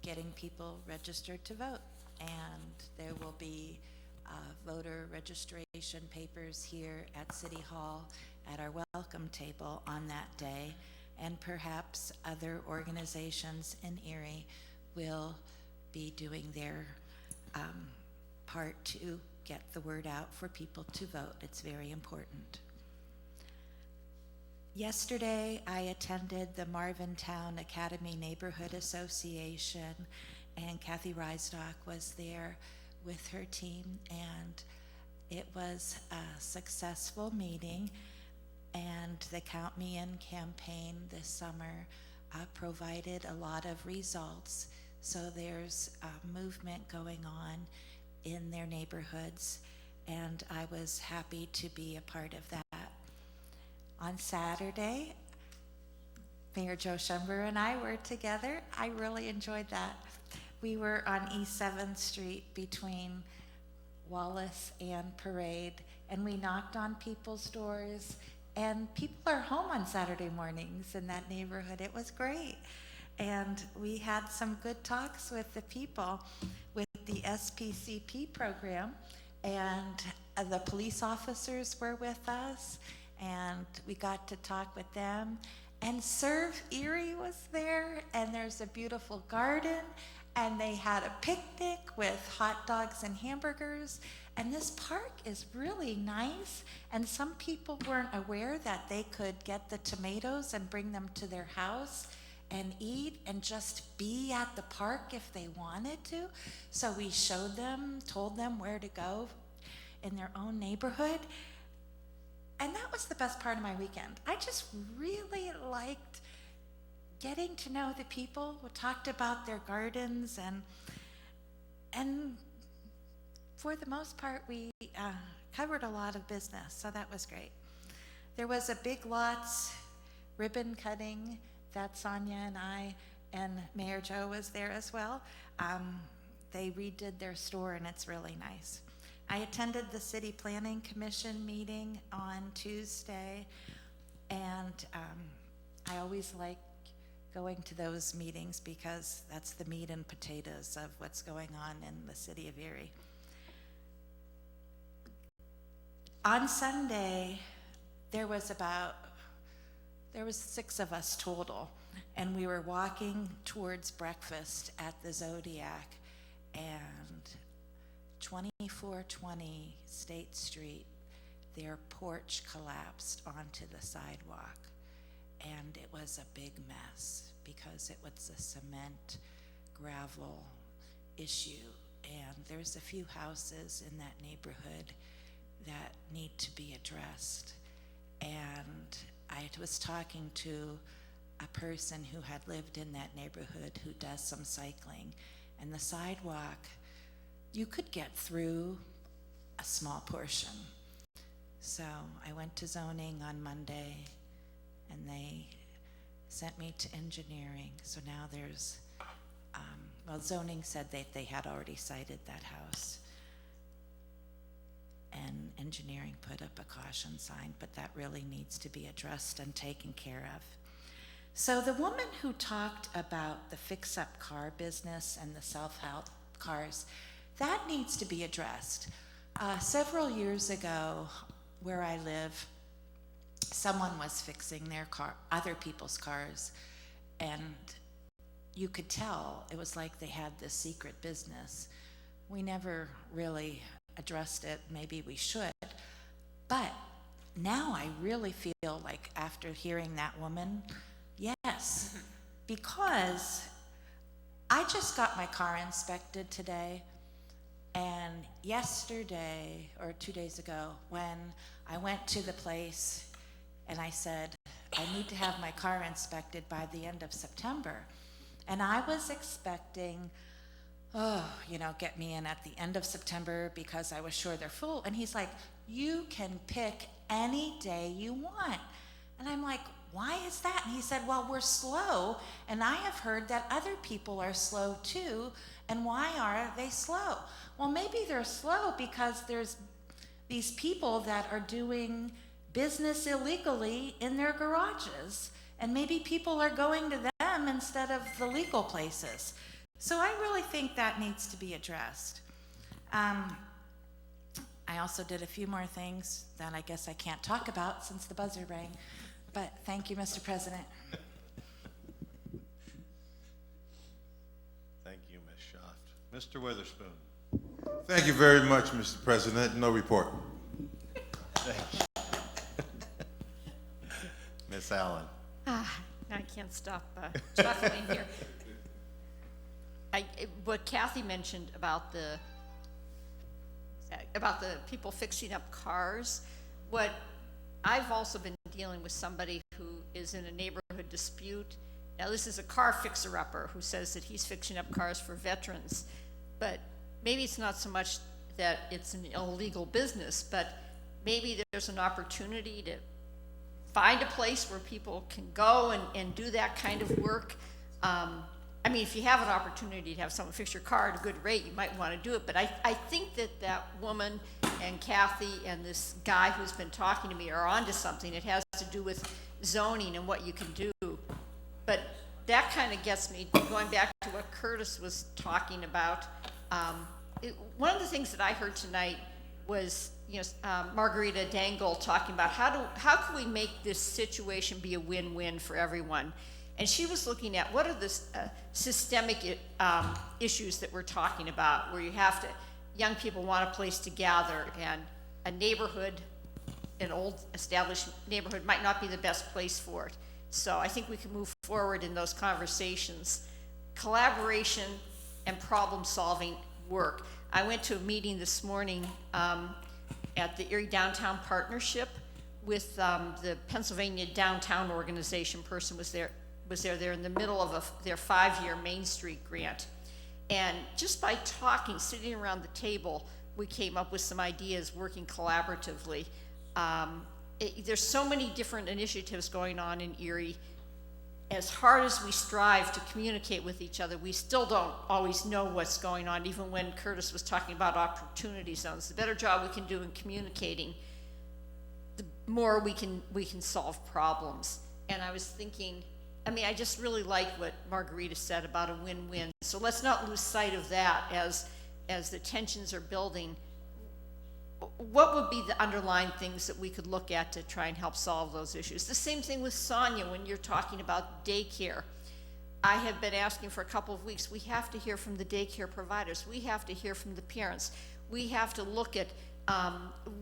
getting people registered to vote. And there will be voter registration papers here at City Hall at our welcome table on that day, and perhaps other organizations in Erie will be doing their part to get the word out for people to vote. It's very important. Yesterday, I attended the Marvintown Academy Neighborhood Association, and Kathy Rysdock was there with her team, and it was a successful meeting, and the Count Me In campaign this summer provided a lot of results. So there's a movement going on in their neighborhoods, and I was happy to be a part of that. On Saturday, Mayor Joe Schumber and I were together. I really enjoyed that. We were on East 7th Street between Wallace and Parade, and we knocked on people's doors, and people are home on Saturday mornings in that neighborhood. It was great. And we had some good talks with the people with the SPCP program, and the police officers were with us, and we got to talk with them. And Serve Erie was there, and there's a beautiful garden, and they had a picnic with hot dogs and hamburgers. And this park is really nice, and some people weren't aware that they could get the tomatoes and bring them to their house and eat and just be at the park if they wanted to. So we showed them, told them where to go in their own neighborhood. And that was the best part of my weekend. I just really liked getting to know the people who talked about their gardens, and for the most part, we covered a lot of business, so that was great. There was a Big Lots ribbon cutting that Sonia and I and Mayor Joe was there as well. They redid their store, and it's really nice. I attended the City Planning Commission meeting on Tuesday, and I always like going to those meetings because that's the meat and potatoes of what's going on in the city of Erie. On Sunday, there was 6 of us total, and we were walking towards breakfast at the Zodiac, and 2420 State Street, their porch collapsed onto the sidewalk, and it was a big mess because it was a cement gravel issue, and there's a few houses in that neighborhood that need to be addressed. And I was talking to a person who had lived in that neighborhood who does some cycling, and the sidewalk, you could get through a small portion. So I went to zoning on Monday, and they sent me to engineering. So now there's, zoning said they had already cited that house. And engineering put up a caution sign, but that really needs to be addressed and taken care of. So the woman who talked about the fix-up car business and the self-help cars, that needs to be addressed. Several years ago, where I live, someone was fixing their car, other people's cars, and you could tell it was like they had this secret business. We never really addressed it. Maybe we should, but now I really feel like, after hearing that woman, yes, because I just got my car inspected today, and yesterday or 2 days ago, when I went to the place and I said, I need to have my car inspected by the end of September. And I was expecting, get me in at the end of September because I was sure they're full. And he's like, you can pick any day you want. And I'm like, why is that? And he said, well, we're slow, and I have heard that other people are slow too, and why are they slow? Well, maybe they're slow because there's these people that are doing business illegally in their garages, and maybe people are going to them instead of the legal places. So I really think that needs to be addressed. I also did a few more things that I guess I can't talk about since the buzzer rang. But thank you, Mr. President. Thank you, Ms. Schaft. Mr. Witherspoon. Thank you very much, Mr. President. No report. Thank you. Ms. Allen. I can't stop chuckling here. What Kathy mentioned about the people fixing up cars, what I've also been dealing with somebody who is in a neighborhood dispute. Now, this is a car fixer-upper who says that he's fixing up cars for veterans, but maybe it's not so much that it's an illegal business, but maybe there's an opportunity to find a place where people can go and do that kind of work. I mean, if you have an opportunity to have someone fix your car at a good rate, you might want to do it. But I think that woman and Kathy and this guy who's been talking to me are onto something. It has to do with zoning and what you can do. But that kind of gets me going back to what Curtis was talking about. One of the things that I heard tonight was, Margarita Dangle talking about how can we make this situation be a win-win for everyone. And she was looking at what are the systemic issues that we're talking about, where young people want a place to gather, and a neighborhood, an old established neighborhood, might not be the best place for it. So I think we can move forward in those conversations. Collaboration and problem solving work. I went to a meeting this morning at the Erie Downtown Partnership with the Pennsylvania Downtown Organization. Person was there. They're in the middle of their 5-year Main Street grant. And just by talking, sitting around the table, we came up with some ideas working collaboratively. There's so many different initiatives going on in Erie. As hard as we strive to communicate with each other, we still don't always know what's going on, even when Curtis was talking about opportunity zones. The better job we can do in communicating, the more we can solve problems. And I was thinking, I just really like what Margarita said about a win-win. So let's not lose sight of that as the tensions are building. What would be the underlying things that we could look at to try and help solve those issues? The same thing with Sonia when you're talking about daycare. I have been asking for a couple of weeks, we have to hear from the daycare providers. We have to hear from the parents. We have to look at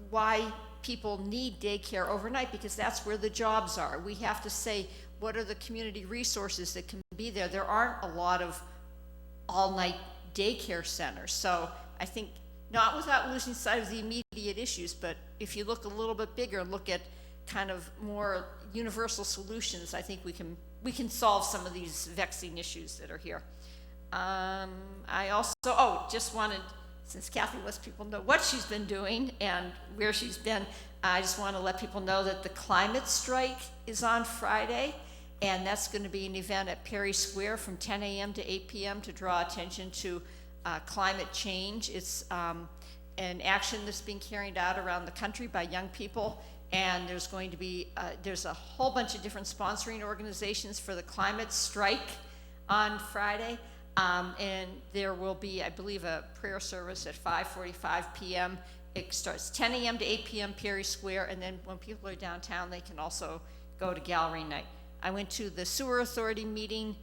why people need daycare overnight, because that's where the jobs are. We have to say, what are the community resources that can be there? There aren't a lot of all-night daycare centers. So I think, not without losing sight of the immediate issues, but if you look a little bit bigger and look at kind of more universal solutions, I think we can solve some of these vexing issues that are here. I also, just wanted, since Kathy lets people know what she's been doing and where she's been, I just want to let people know that the climate strike is on Friday, and that's going to be an event at Perry Square from 10 a.m. to 8 p.m. to draw attention to climate change. It's an action that's being carried out around the country by young people, and there's going to be there's a whole bunch of different sponsoring organizations for the climate strike on Friday, and there will be, I believe, a prayer service at 5:45 p.m. It starts 10 a.m. to 8 p.m. Perry Square, and then when people are downtown, they can also go to gallery night. I went to the Sewer Authority meeting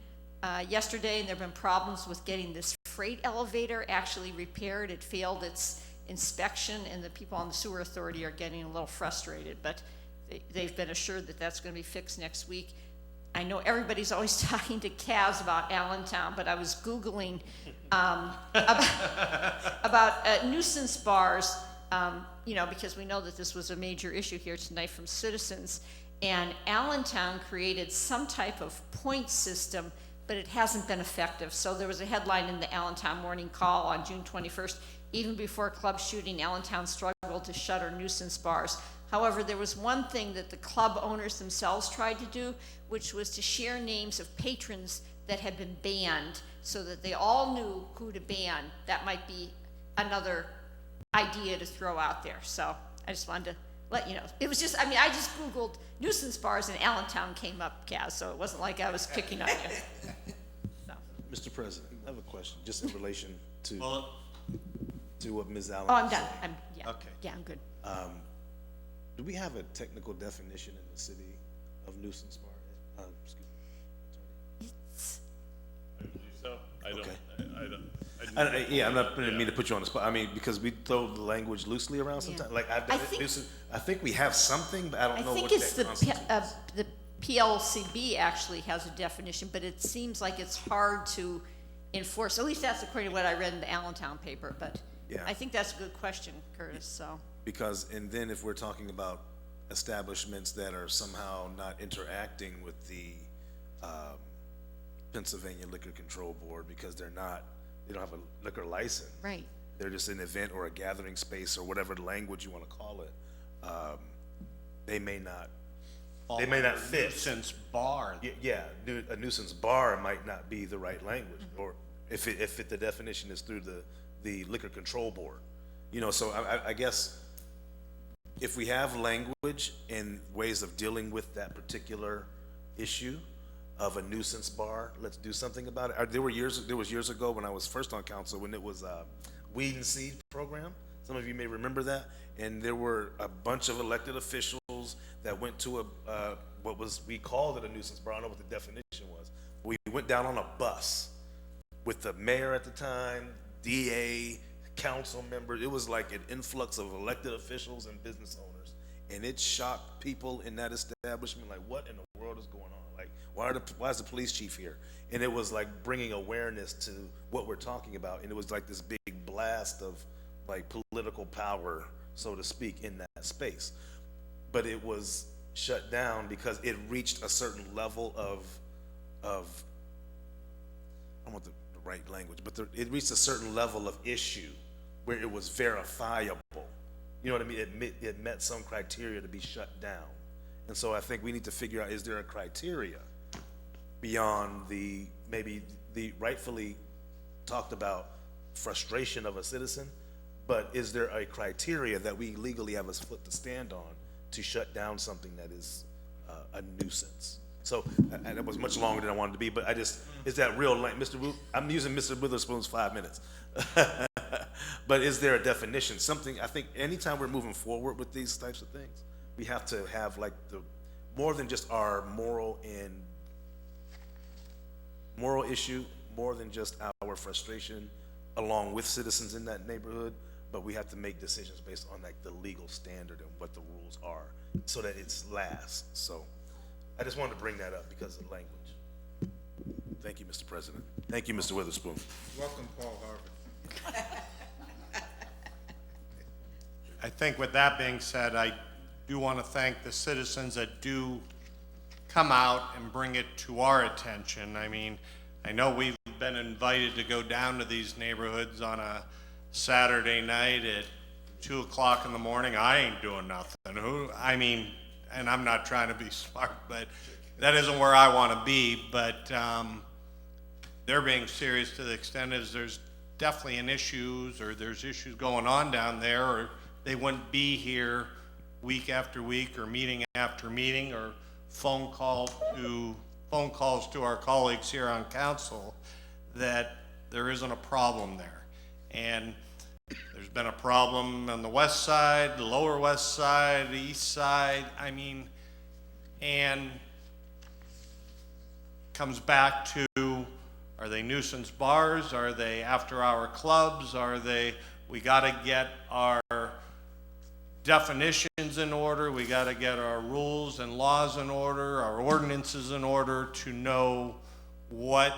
yesterday, and there have been problems with getting this freight elevator actually repaired. It failed its inspection, and the people on the Sewer Authority are getting a little frustrated, but they've been assured that that's going to be fixed next week. I know everybody's always talking to Kaz about Allentown, but I was Googling about nuisance bars, because we know that this was a major issue here tonight from citizens. And Allentown created some type of point system, but it hasn't been effective. So there was a headline in the Allentown Morning Call on June 21st, even before club shooting, Allentown struggled to shutter nuisance bars. However, there was one thing that the club owners themselves tried to do, which was to share names of patrons that had been banned so that they all knew who to ban. That might be another idea to throw out there. So I just wanted to let you know. It was just, I mean, I just Googled nuisance bars and Allentown came up, Kaz, so it wasn't like I was picking on you. So. Mr. President, I have a question, just in relation to what Ms. Allen Oh, I'm was done. saying. Yeah, I'm good. Do we have a technical definition in the city of nuisance bar? Excuse me, So, I don't, Okay. I don't. yeah, I'm not mean to put you on the spot. I mean, because we throw the language loosely around sometimes. Like, I think we have something, but I don't know I what think it's that constitutes. the PLCB actually has a definition, but it seems like it's hard to enforce. At least that's according to what I read in the Allentown paper, but Yeah. I think that's a good question, Curtis, so. Because, and then if we're talking about establishments that are somehow not interacting with the Pennsylvania Liquor Control Board because they don't have a liquor license. Right. They're just an event or a gathering space or whatever language you want to call it. They may not fit. Nuisance bar. Yeah, a nuisance bar might not be the right language, or if the definition is through the Liquor Control Board. You know, so I guess if we have language and ways of dealing with that particular issue of a nuisance bar, let's do something about it. There was years ago when I was first on council when it was a weed and seed program. Some of you may remember that. And there were a bunch of elected officials that went to we called it a nuisance bar. I don't know what the definition was. We went down on a bus with the mayor at the time, DA, council members. It was like an influx of elected officials and business owners. And it shocked people in that establishment, like, what in the world is going on? Like, why is the police chief here? And it was like bringing awareness to what we're talking about. And it was like this big blast of like political power, so to speak, in that space. But it was shut down because it reached a certain level of I don't want the right language, but it reached a certain level of issue where it was verifiable. You know what I mean? It met some criteria to be shut down. And so I think we need to figure out, is there a criteria beyond maybe the rightfully talked about frustration of a citizen, but is there a criteria that we legally have a foot to stand on to shut down something that is a nuisance? So, and it was much longer than I wanted to be, but is that real I'm using Mr. Witherspoon's 5 minutes. But is there a definition? I think anytime we're moving forward with these types of things, we have to have like more than just our moral issue, more than just our frustration along with citizens in that neighborhood, but we have to make decisions based on like the legal standard and what the rules are so that it lasts. So I just wanted to bring that up because of language. Thank you, Mr. President. Thank you, Mr. Witherspoon. Welcome, Paul Harvey. I think with that being said, I do want to thank the citizens that do come out and bring it to our attention. I mean, I know we've been invited to go down to these neighborhoods on a Saturday night at 2 o'clock in the morning. I ain't doing nothing. And I'm not trying to be smart, but that isn't where I want to be. But they're being serious to the extent is there's definitely there's issues going on down there, or they wouldn't be here week after week or meeting after meeting or phone calls to our colleagues here on council that there isn't a problem there. And there's been a problem on the west side, the lower west side, the east side, and comes back to, are they nuisance bars? Are they after-hour clubs? We gotta get our definitions in order, we gotta get our rules and laws in order, our ordinances in order to know what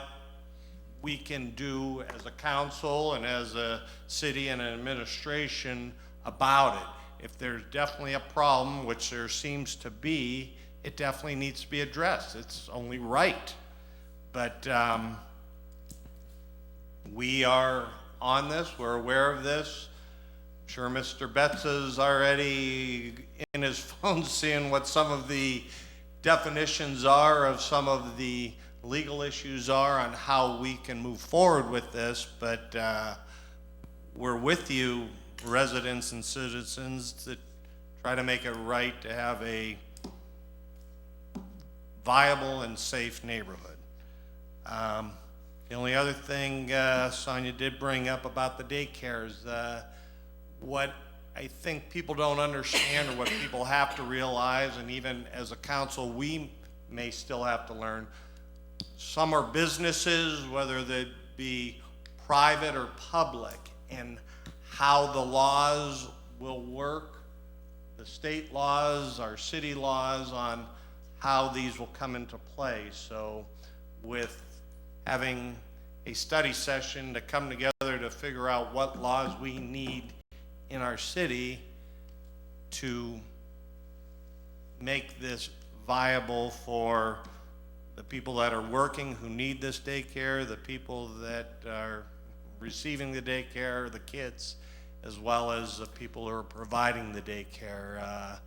we can do as a council and as a city and an administration about it. If there's definitely a problem, which there seems to be it definitely needs to be addressed. It's only right. But we are on this, we're aware of this. I'm sure Mr. Betts is already in his phone seeing what some of the definitions are of some of the legal issues are on how we can move forward with this, but we're with you, residents and citizens, to try to make it right to have a viable and safe neighborhood. The only other thing Sonia did bring up about the daycares, what I think people don't understand, or what people have to realize, and even as a council we may still have to learn, some are businesses, whether they be private or public, and how the laws will work, the state laws, our city laws, on how these will come into play. So with having a study session to come together to figure out what laws we need in our city to make this viable for the people that are working who need this daycare, the people that are receiving the daycare, the kids, as well as the people who are providing the daycare.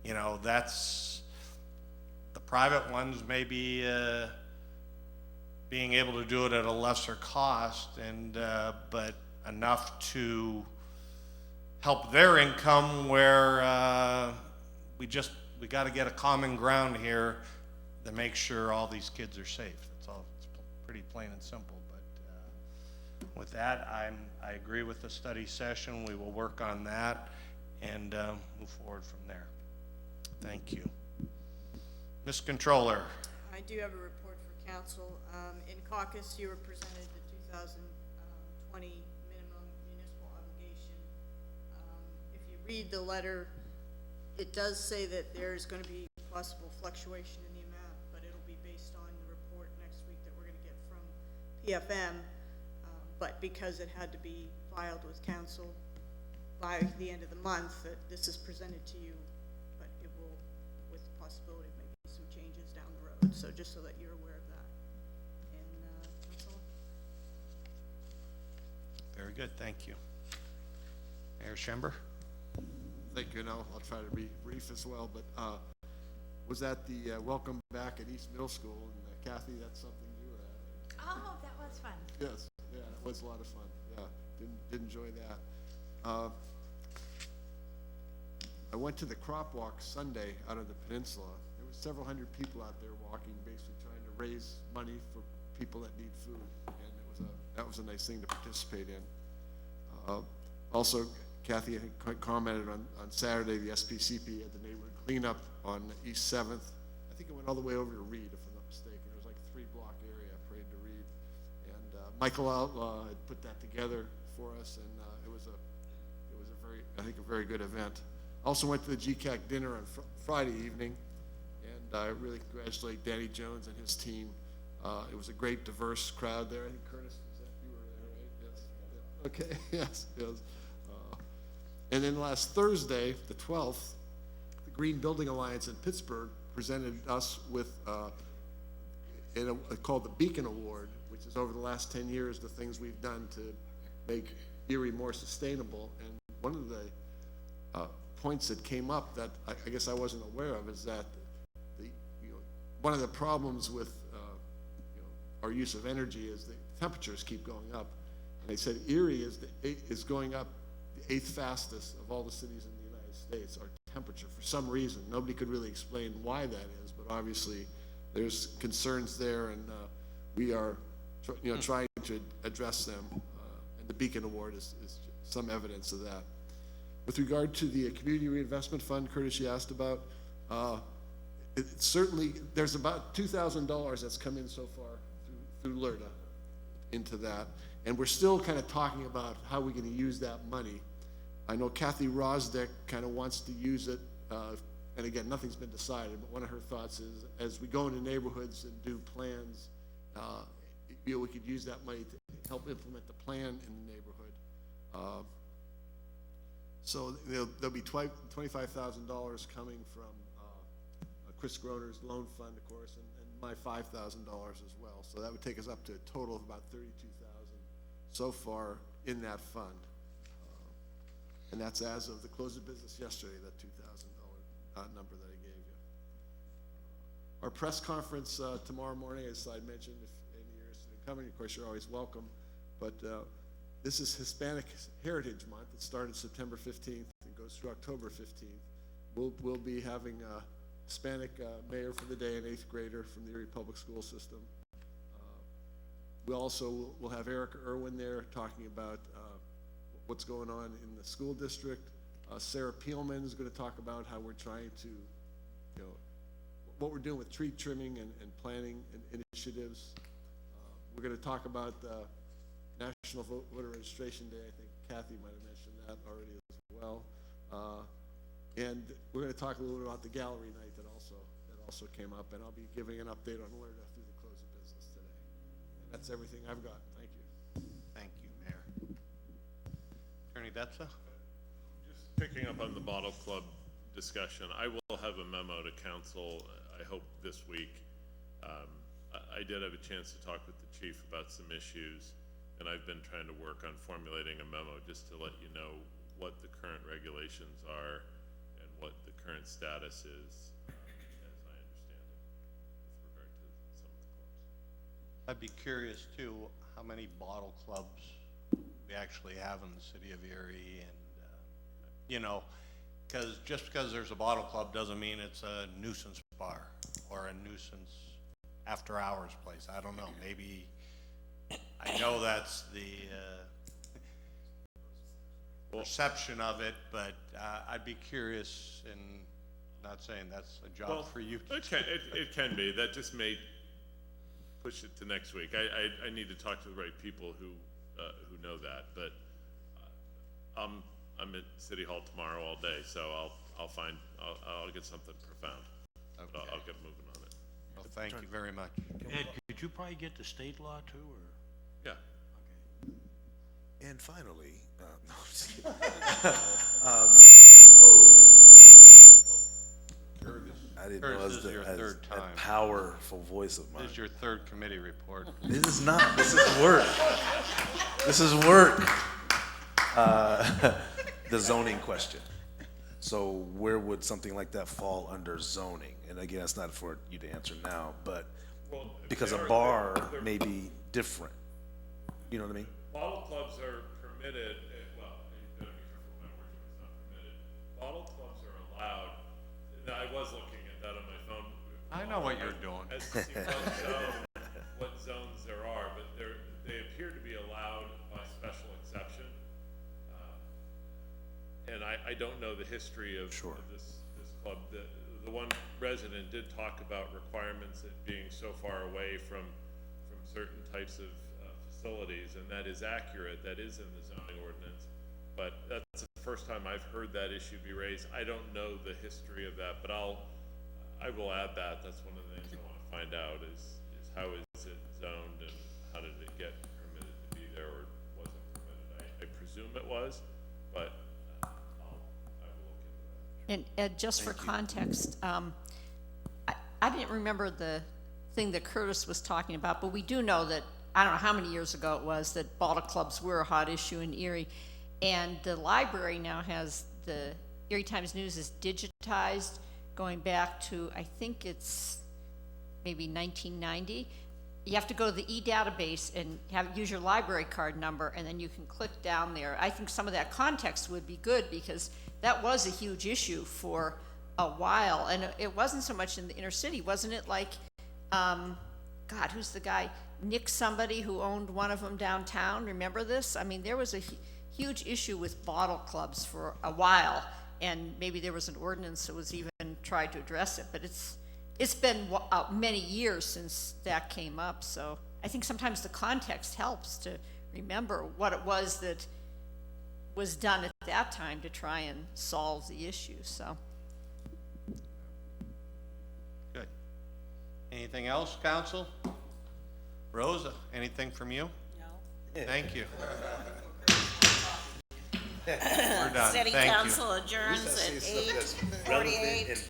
You know, that's, the private ones may be being able to do it at a lesser cost, and but enough to help their income, where we got to get a common ground here to make sure all these kids are safe. That's all. It's pretty plain and simple. But with that, I agree with the study session. We will work on that and move forward from there. Thank you. Ms. Controller. I do have a report for council. In caucus, you were presented the 2020 minimum municipal obligation. If you read the letter, it does say that there's going to be possible fluctuation in the amount, but it'll be based on the report next week that we're going to get from PFM. But because it had to be filed with council by the end of the month, that this is presented to you, but it will, with the possibility of maybe some changes down the road. So just so that you're aware of that. And that's all. Very good, thank you. Mayor Schember. Thank you, and I'll try to be brief as well, but was that the welcome back at East Middle School, and Kathy, that's something you were at? Oh, that was fun. Yes, yeah, it was a lot of fun, yeah, did enjoy that. I went to the crop walk Sunday out of the peninsula. There were several hundred people out there walking, basically trying to raise money for people that need food, and that was a nice thing to participate in. Also, Kathy, I think, commented on Saturday, the SPCP had the neighborhood cleanup on East 7th. I think it went all the way over to Reed, if I'm not mistaken. It was like a 3-block area, Parade to Reed. And Michael Outlaw had put that together for us, and it was a very, I think, a very good event. Also went to the GCAC dinner on Friday evening, and I really congratulate Danny Jones and his team. It was a great, diverse crowd there. I think Curtis, you were there, right? Yes. Yeah. Okay. Yes. Yes. And then last Thursday, the 12th, the Green Building Alliance in Pittsburgh presented us with called the Beacon Award, which is over the last 10 years the things we've done to make Erie more sustainable. And one of the points that came up that I guess I wasn't aware of is that one of the problems with our use of energy is the temperatures keep going up. And they said Erie is going up the 8th fastest of all the cities in the United States, our temperature, for some reason. Nobody could really explain why that is, but obviously there's concerns there, and we are trying to address them, and the Beacon Award is some evidence of that. With regard to the Community Reinvestment Fund, Curtis, you asked about, certainly there's about $2,000 that's come in so far through LERTA into that. And we're still kind of talking about how we're going to use that money. I know Kathy Rosdick kind of wants to use it, and again, nothing's been decided, but one of her thoughts is as we go into neighborhoods and do plans, we could use that money to help implement the plan in the neighborhood. So there'll be $25,000 coming from Chris Groner's loan fund, of course, and my $5,000 as well. So that would take us up to a total of about $32,000 so far in that fund. And that's as of the close of business yesterday, that $2,000 number that I gave you. Our press conference tomorrow morning, as I mentioned, if any of you are interested in coming, of course, you're always welcome. But this is Hispanic Heritage Month. It started September 15th and goes through October 15th. We'll be having a Hispanic mayor for the day, an 8th grader from the Erie Public School System. We also will have Erica Irwin there talking about what's going on in the school district. Sarah Peelman is going to talk about how we're trying to, what we're doing with tree trimming and planting initiatives. We're going to talk about National Voter Registration Day. I think Kathy might have mentioned that already as well. And we're going to talk a little bit about the gallery night that also came up, and I'll be giving an update on where to through the close of business today. And that's everything I've got. Thank you. Thank you, Mayor. Attorney Detza? Just picking up on the Bottle Club discussion, I will have a memo to council, I hope this week. I did have a chance to talk with the chief about some issues, and I've been trying to work on formulating a memo just to let you know what the current regulations are and what the current status is, as I understand it, with regard to some of the clubs. I'd be curious too, how many bottle clubs we actually have in the city of Erie, and because just because there's a bottle club doesn't mean it's a nuisance bar or a nuisance after hours place. I don't know, maybe, I know that's the perception of it, but I'd be curious, and not saying that's a job for you. It can be, that just may push it to next week. I need to talk to the right people who know that, but I'm at City Hall tomorrow all day, so I'll get something profound. Okay. But I'll get moving on it. Well, thank you very much. Ed, could you probably get the state law too, or? Yeah. And finally, no, I'm just kidding. Whoa. I didn't know This is your third time. that powerful voice of mine. This is your third committee report. This is not. This is work. This is work. The zoning question. So where would something like that fall under zoning? And again, it's not for you to answer now, but because a bar may be different. You know what I mean? Bottle clubs are permitted, well, you gotta be careful with my words when it's not permitted. Bottle clubs are allowed. Now, I was looking at that on my phone. I know what you're doing. As to see what zones there are, but they appear to be allowed by special exception. And I don't know the history of this club. The one resident did talk about requirements of being so far away from certain types of facilities, and that is accurate. That is in the zoning ordinance, but that's the first time I've heard that issue be raised. I don't know the history of that, but I will add that. That's one of the things I want to find out is how is it zoned and how did it get permitted to be there, or wasn't permitted? I presume it was, but I will look into that. And Ed, just for context, I didn't remember the thing that Curtis was talking about, but we do know that, I don't know how many years ago it was, that bottle clubs were a hot issue in Erie. And the library now has, the Erie Times News is digitized, going back to, I think it's maybe 1990. You have to go to the e-database and use your library card number, and then you can click down there. I think some of that context would be good, because that was a huge issue for a while, and it wasn't so much in the inner city, wasn't it? Like, God, who's the guy? Nick somebody who owned one of them downtown. Remember this? I mean, there was a huge issue with bottle clubs for a while, and maybe there was an ordinance that was even tried to address it, but it's been many years since that came up. So I think sometimes the context helps to remember what it was that was done at that time to try and solve the issue. So Good. Anything else, council? Rosa, anything from you? No. Thank you. We're done. City Thank Council you. adjourns at 8:48.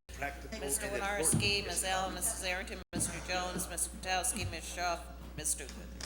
Mr. Winarski, Ms. Allen, Mrs. Arrington, Mr. Jones, Mr. Potowski, Ms. Shaw, Mr. Good.